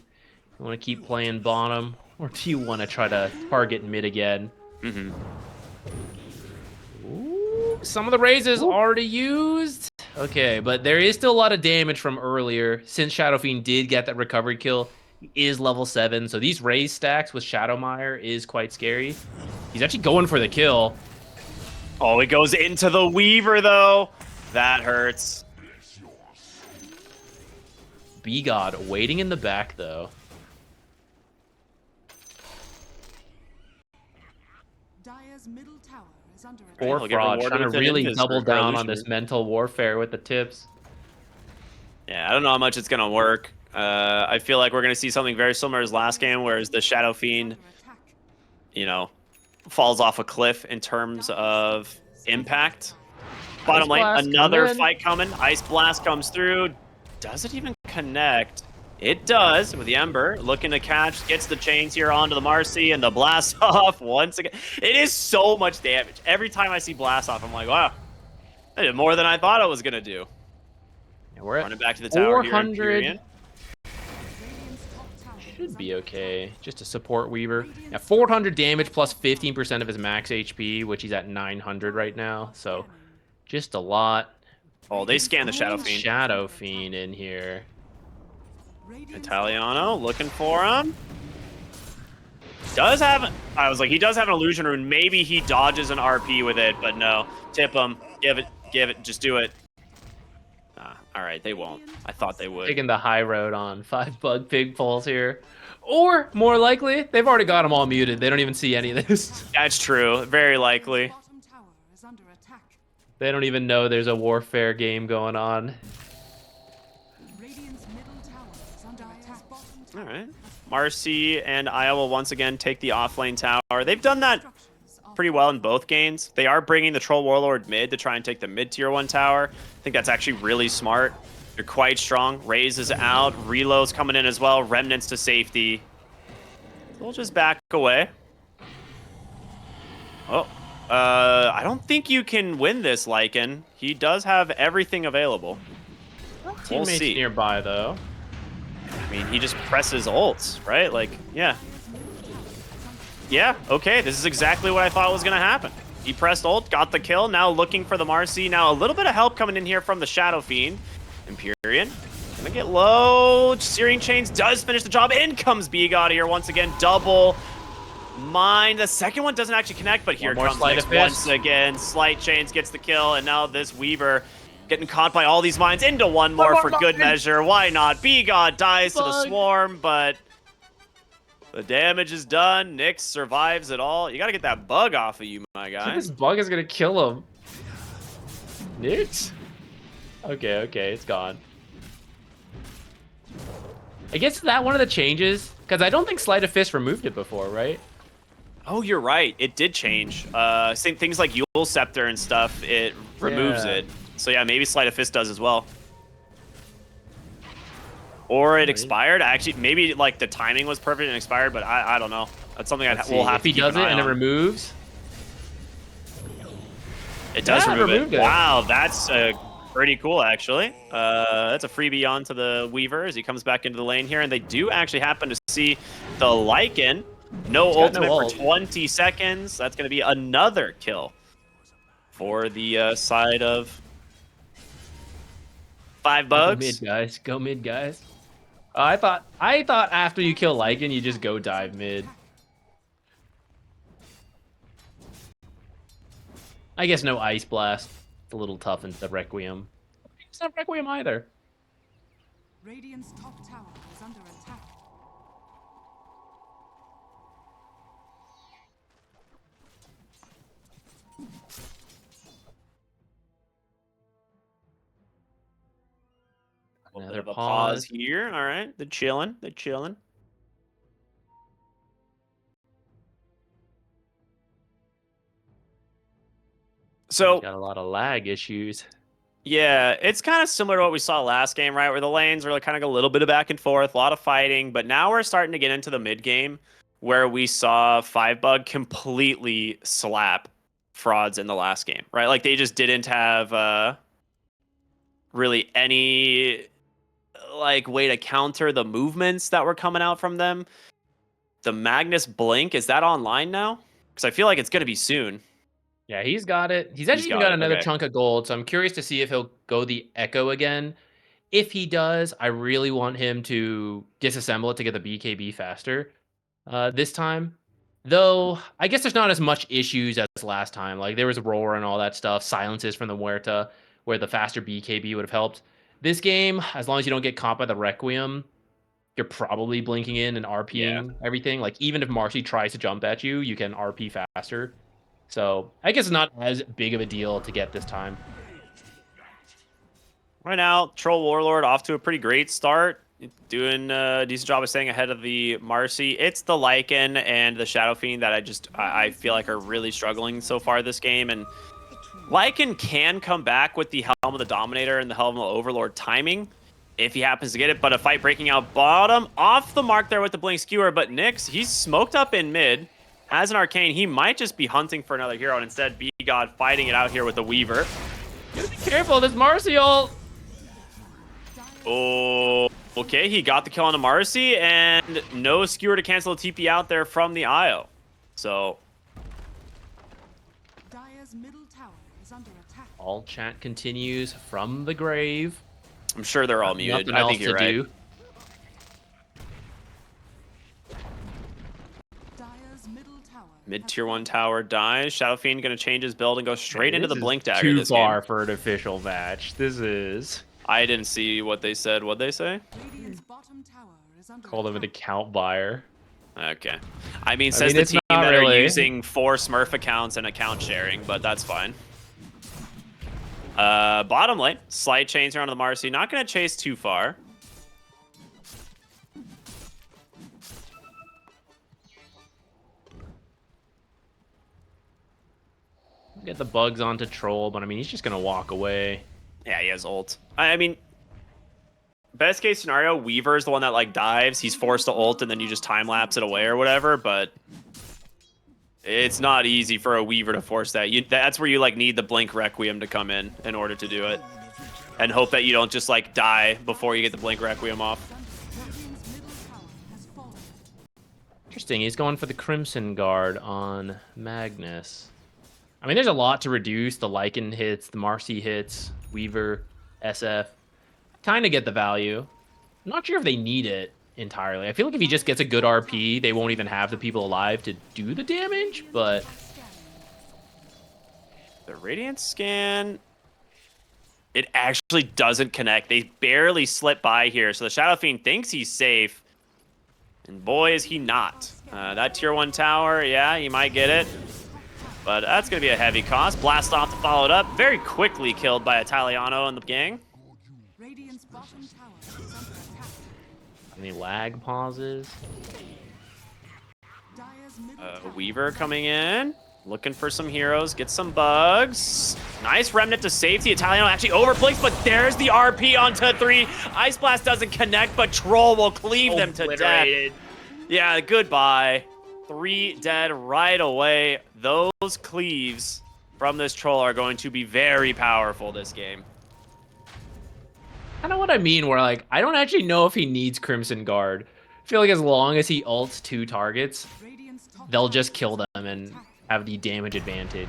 You want to keep playing bottom, or do you want to try to target mid again? Mm-hmm. Ooh, some of the raises already used. Okay, but there is still a lot of damage from earlier. Since Shadow Fiend did get that recovery kill, he is level 7. So these raise stacks with Shadowmire is quite scary. He's actually going for the kill. Oh, it goes into the Weaver, though. That hurts. B-God waiting in the back, though. Dire's middle tower is under attack. Poor he'll get Fraud, rewarded trying to with an really invis double for down on illusion. this mental warfare with the tips. Yeah, I don't know how much it's going to work. I feel like we're going to see something very similar as last game, whereas the Shadow Fiend, Under attack. you know, falls off a cliff in terms of impact. Bottom lane, Blast another coming. fight coming. Ice Blast comes through. Does it even connect? It does with the Ember. Looking to catch. Gets the chains here onto the Marcy and the Blast off once again. It is so much damage. Every time I see Blast off, I'm like, wow. I did more than I thought I was going to do. And we're Running at back to the tower here in 400. Period. Radiant's top tower Should is be under okay. Just a support Weaver. Yeah, 400 damage plus 15% of his max HP, which he's at 900 right now. So just a lot. Oh, they scan the Shadow Ooh, Fiend. Shadow Fiend in here. Radiant's Italiano looking for him. Does have, I was like, he does have an illusion rune. Maybe he dodges an RP with it, but no. Tip him. Give it. Just do it. All right, they won't. I thought they would. Taking the high road on 5BUGPIGPOLE here. Or, more likely, they've already got them all muted. They don't even see any of this. That's true. Very likely. bottom tower is under attack. They don't even know there's a warfare game going on. Radiant's middle tower is under attack. Bottom All tower right. Marcy and Iowa once again take the offlane tower. They've done that structures are pretty well in both games. They are bringing the Troll Warlord mid to try and take the mid tier 1 tower. I think that's actually really smart. They're quite strong. Raze is out. Reload's coming in as well. Remnants to safety. We'll just back away. Oh, I don't think you can win this, Lycan. He does have everything available. We'll Teammates see. nearby, though. I mean, he just presses ults, right? Like, yeah. Yeah, okay, this is exactly what I thought was going to happen. He pressed ult, got the kill, now looking for the Marcy. Now a little bit of help coming in here from the Shadow Fiend. Empyrean, gonna get low. Searing Chains does finish the job. In comes B-God here once again. Double mine. The second one doesn't actually connect, but here One more comes Sleight Nyx of Fist. once again. Slight Chains gets the kill, and now this Weaver getting caught by all these mines into one more for good measure. Why not? B-God dies to the Bug. swarm, but the damage is done. Nyx survives it all. You gotta get that bug off of you, my guy. This bug is gonna kill him. Newt? Okay, it's gone. I guess that one of the changes, because I don't think Sleight of Fist removed it before, right? Oh, you're right. It did change. Same things like Yule Scepter and stuff. It removes Yeah. it. So yeah, maybe Sleight of Fist does as well. Or it expired. Actually, maybe like the timing was perfect and expired, but I don't know. That's something we'll have If to he keep does an it eye and it on. removes. It does Yeah, it remove removed it. it. Wow, that's pretty cool, actually. That's a freebie onto the Weaver as he comes back into the lane here, and they do actually happen to see the Lycan. No He's got ultimate no for ult. 20 seconds. That's going to be another kill for the side of 5 Go bugs. mid, guys. Go mid, guys. I thought after you kill Lycan, you just go dive mid. I guess no Ice Blast. It's a little tough into the Requiem. It's not Requiem either. Radiant's top tower is under attack. A little bit Another of a pause pause. here. All right, they're chilling. They're chilling. So Got a lot of lag issues. yeah, it's kind of similar to what we saw last game, right? Where the lanes were like kind of a little bit of back and forth, a lot of fighting, but now we're starting to get into the mid game where we saw 5bug completely slap frauds in the last game, right? Like they just didn't have really any like way to counter the movements that were coming out from them. The Magnus Blink, is that online now? Because I feel like it's going to be soon. Yeah, he's got it. He's actually even got got it, another okay. chunk of gold, so I'm curious to see if he'll go the Echo again. If he does, I really want him to disassemble it to get the BKB faster this time. Though, I guess there's not as much issues as last time. Like, there was Roar and all that stuff, silences from the Muerta, where the faster BKB would have helped. This game, as long as you don't get caught by the Requiem, you're probably blinking in and RPing everything. Like, even if Marcy tries to jump at you, you can RP faster. So, I guess it's not as big of a deal to get this time. Right now, Troll Warlord off to a pretty great start. Doing a decent job of staying ahead of the Marcy. It's the Lycan and the Shadow Fiend that I feel like are really struggling so far this game. And Lycan can come back with the Helm of the Dominator and the Helm of the Overlord timing if he happens to get it. But a fight breaking out bottom. Off the mark there with the Blink Skewer. But Nyx, he's smoked up in mid. Has an Arcane. He might just be hunting for another hero and instead be God fighting it out here with the Weaver. Be careful, this Marcy ult! Oh, okay. He got the kill on the Marcy, and no Skewer to cancel the TP out there from the IO. So, Dire's middle tower is under attack. All chat continues from the grave. I'm sure they're all muted. Nothing I else think you're to right. do. Dire's middle tower. Mid tier 1 tower dies. Shadow Fiend going to change his build and go straight into the This Blink is Dagger too this far game. for an official match. This is... I didn't see what they said. What'd they say? Radiant's bottom tower is under Called him an attack. account buyer. Okay. I mean, says the it's team not that really. are using 4 Smurf accounts and account sharing, but that's fine. Bottom lane, slight chains around to the Marcy. Not going to chase too far. Get the bugs onto Troll, but I mean, he's just going to walk away. Yeah, he has ult. I mean, best case scenario, Weaver is the one that like dives. He's forced to ult, and then you just time lapse it away or whatever. But it's not easy for a Weaver to force that. That's where you like need the Blink Requiem to come in order to do it, and hope that you don't just like die before you get the Blink Requiem off. Radiant's middle tower has fallen. Interesting, he's going for the Crimson Guard on Magnus. I mean, there's a lot to reduce. The Lycan hits, the Marcy hits, Weaver, SF. Kind of get the value. I'm not sure if they need it entirely. I feel like if he just gets a good RP, they won't even have the people alive to do the damage, but... The Radiant Scan... It actually doesn't connect. They barely slip by here. So the Shadow Fiend thinks he's safe. And boy, is he not. That tier 1 tower, yeah, he might get it. But that's going to be a heavy cost. Blast off to follow it up. Very quickly killed by Italiano and the gang. Radiant's bottom tower is under attack. Any lag pauses? Dire's middle tower Weaver coming in. Looking for some heroes. Get some bugs. Nice remnant to safety. Italiano actually overplays, but there's the RP onto 3. Ice Blast doesn't connect, but Troll will cleave them to death. Yeah, goodbye. 3 dead right away. Those cleaves from this Troll are going to be very powerful this game. Kind of what I mean, where like, I don't actually know if he needs Crimson Guard. I feel like as long as he ults 2 targets, Radiant's top they'll tower just is kill them under and attack. have the damage advantage.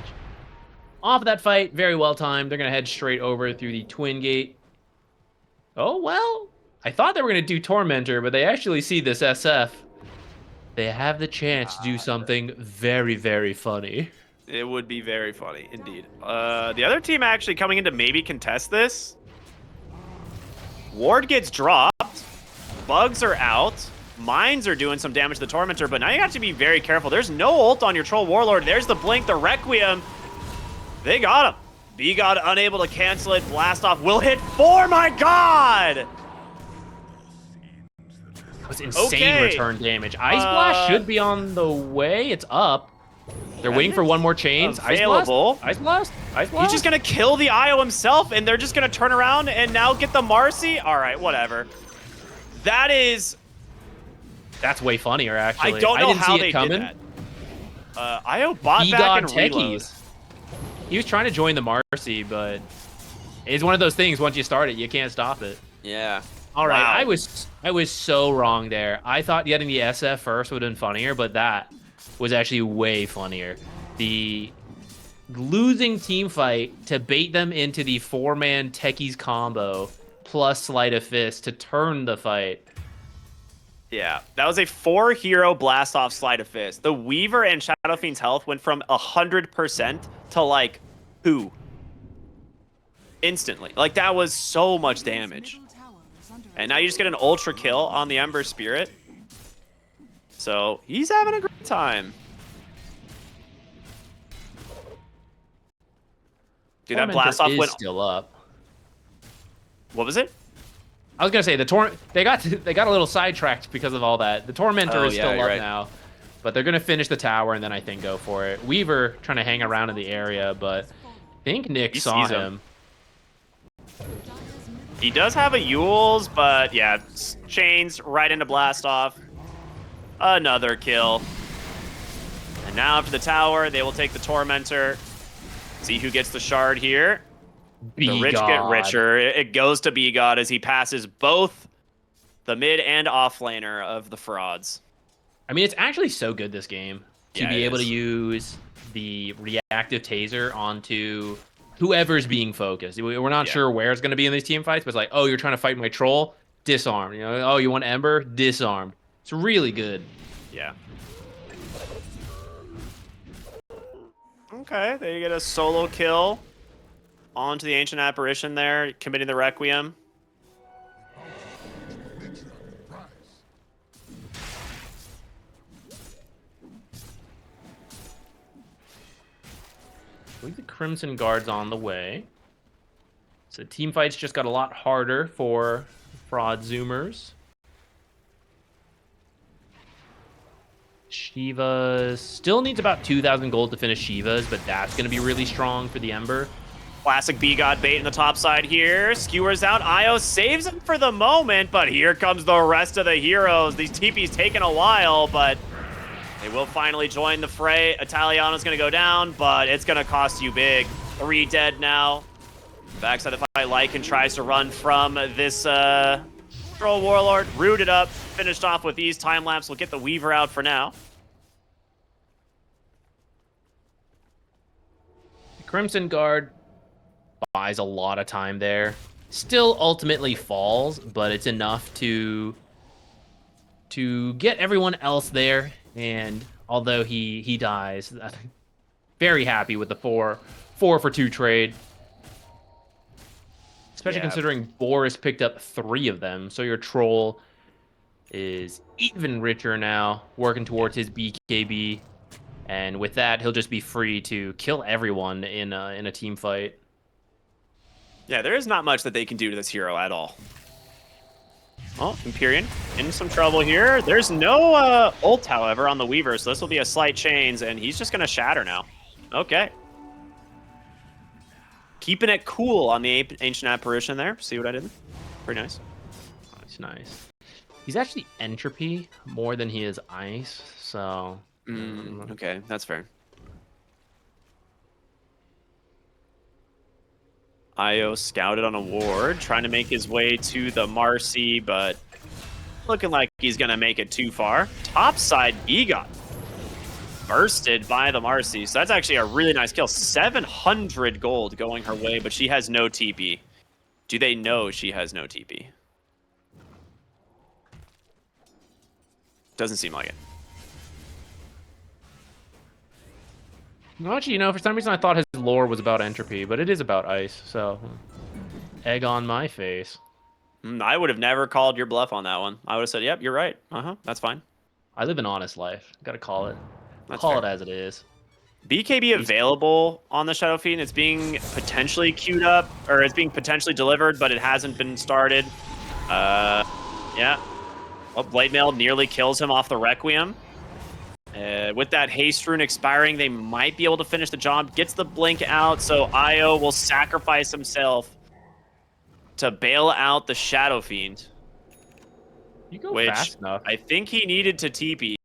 Off of that fight, very well timed. They're going to head straight over through the Twin Gate. Oh, well, I thought they were going to do Tormentor, but they actually see this SF. They have the chance to do something very, very funny. It would be very funny, indeed. The other team actually coming in to maybe contest this. Ward gets dropped. Bugs are out. Mines are doing some damage to the Tormentor, but now you have to be very careful. There's no ult on your Troll Warlord. There's the Blink, the Requiem. They got him. B-God unable to cancel it. Blast off will hit 4. My God! That was insane Okay. return damage. Ice Blast should be on the way. It's up. They're waiting for one more chains. Available. Ice Blast? Ice Blast? He's just going to kill the IO himself, and they're just going to turn around and now get the Marcy? All right, whatever. That is... That's way funnier, actually. I don't know didn't how see they it coming. did that. IO bought back B-God and reload. techies. He was trying to join the Marcy, but It's one of those things. Once you start it, you can't stop it. Yeah. All right, Wow. I was so wrong there. I thought getting the SF first would have been funnier, but that was actually way funnier. The losing team fight to bait them into the 4-man techies combo plus sleight of fist to turn the fight. Yeah, that was a 4-hero blast off sleight of fist. The Weaver and Shadow Fiend's health went from 100% to like 2 instantly. Like that was so much damage. Middle tower is under And now you just get an ultra kill on the Ember Spirit. So he's having a great time. Dude, that blast off is went. still up. What was it? I was gonna say they got a little sidetracked because of all that. The Tormentor Oh, is yeah, still you're up right. now, but they're gonna finish the tower and then I think go for it. Weaver trying to hang around in the area, but I think Nick He saw sees him. him. Dire's middle He does have a Yule's, but yeah, chains right into blast off. Another kill. And now after the tower, they will take the Tormentor. See who gets the shard here. The rich get richer. It goes to B-God as he passes both the mid and off laner of the frauds. I mean, it's actually so good this game to Yeah, be it able to is. use the reactive taser onto whoever's being focused. We're not Yeah. sure where it's going to be in these team fights, but it's like, oh, you're trying to fight my troll? Disarm. You know, oh, you want Ember? Disarmed. It's really good. Yeah. Okay, they get a solo kill onto the Ancient Apparition there, committing the Requiem. I believe the Crimson Guard's on the way. So team fights just got a lot harder for Fraud Zoomers. Shiva still needs about 2,000 gold to finish Shiva's, but that's going to be really strong for the Ember. Classic B-God bait in the top side here. Skewers out. Io saves him for the moment, but here comes the rest of the heroes. These TP's taking a while, but they will finally join the fray. Italiano's going to go down, but it's going to cost you big. 3 dead now. Backside of the fight, Lycan tries to run from this Troll Warlord. Rooted up. Finished off with these time lapse. We'll get the Weaver out for now. The Crimson Guard buys a lot of time there. Still ultimately falls, but it's enough to get everyone else there. And although he dies, very happy with the 4 for 2 trade. Especially Yeah. considering Boris picked up 3 of them, so your troll is even richer now, working towards his BKB, and with that, he'll just be free to kill everyone in a team fight. Yeah, there is not much that they can do to this hero at all. Oh, Empyrean in some trouble here. There's no ult, however, on the Weaver, so this will be a slight chains, and he's just going to shatter now. Okay. Keeping it cool on the Ancient Apparition there. See what I did? Pretty nice. That's nice. He's actually entropy more than he is ice, so... Okay, that's fair. Io scouted on a ward, trying to make his way to the Marcy, but looking like he's going to make it too far. Topside, he got bursted by the Marcy, so that's actually a really nice kill. 700 gold going her way, but she has no TP. Do they know she has no TP? Doesn't seem like it. No, actually, you know, for some reason I thought his lore was about entropy, but it is about ice, so... Egg on my face. I would have never called your bluff on that one. I would have said, yep, you're right. That's fine. I live an honest life. Gotta call it. That's Call it fair. as it is. BKB available on the Shadow Fiend. It's being potentially queued up, or it's being potentially delivered, but it hasn't been started. Yeah. Oh, Blade Mail nearly kills him off the Requiem. With that haste rune expiring, they might be able to finish the job. Gets the blink out, so Io will sacrifice himself to bail out the Shadow Fiend. You go Which fast enough. I think he needed to TP.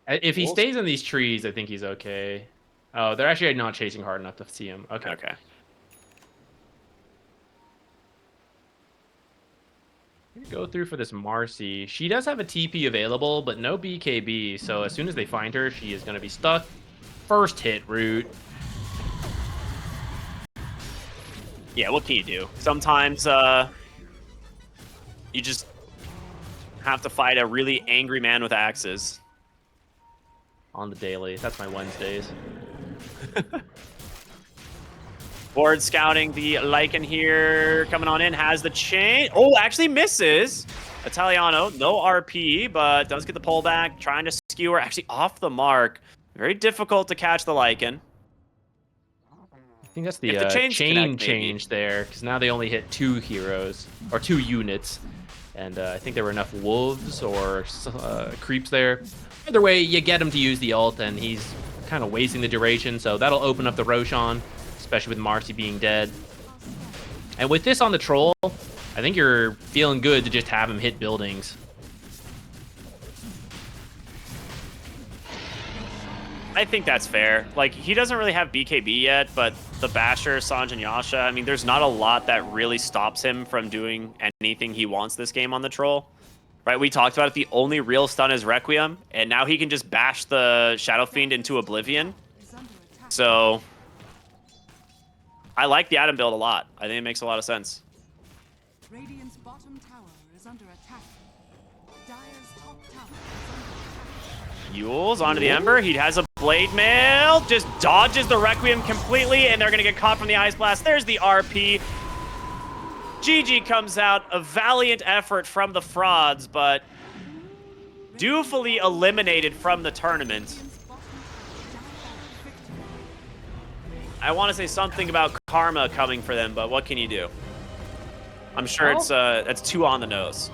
If he We'll- stays in these trees, I think he's okay. Oh, they're actually not chasing hard enough to see him. Okay. Okay. Go through for this Marcy. She does have a TP available, but no BKB. So as soon as they find her, she is going to be stuck. First hit route. Yeah, what can you do? Sometimes you just have to fight a really angry man with axes. On the daily. That's my Wednesdays. Board scouting the Lycan here. Coming on in. Has the chain. Oh, actually misses. Italiano. No RP, but does get the pullback. Trying to skewer. Actually off the mark. Very difficult to catch the Lycan. I think that's the, If the chains chain connect, maybe. change there, because now they only hit 2 heroes, or 2 units. And I think there were enough wolves or creeps there. Either way, you get him to use the ult, and he's kind of wasting the duration, so that'll open up the Roshan, especially with Marcy being dead. And with this on the troll, I think you're feeling good to just have him hit buildings. I think that's fair. Like, he doesn't really have BKB yet, but the Basher, Sanj, and Yasha, I mean, there's not a lot that really stops him from doing anything he wants this game on the troll. Right, we talked about it. The only real stun is Requiem, and now he can just bash the Shadow Fiend into Oblivion. So, I like the Adam build a lot. I think it makes a lot of sense. Radiant's bottom tower is under attack. Dire's top tower is under attack. Yules onto the Ember. He has a Blade Mail. Just dodges the Requiem completely, and they're going to get caught from the Ice Blast. There's the RP. GG comes out. A valiant effort from the frauds, but dutifully eliminated from the tournament. I want to say something about karma coming for them, but what can you do? I'm sure it's 2 on the nose.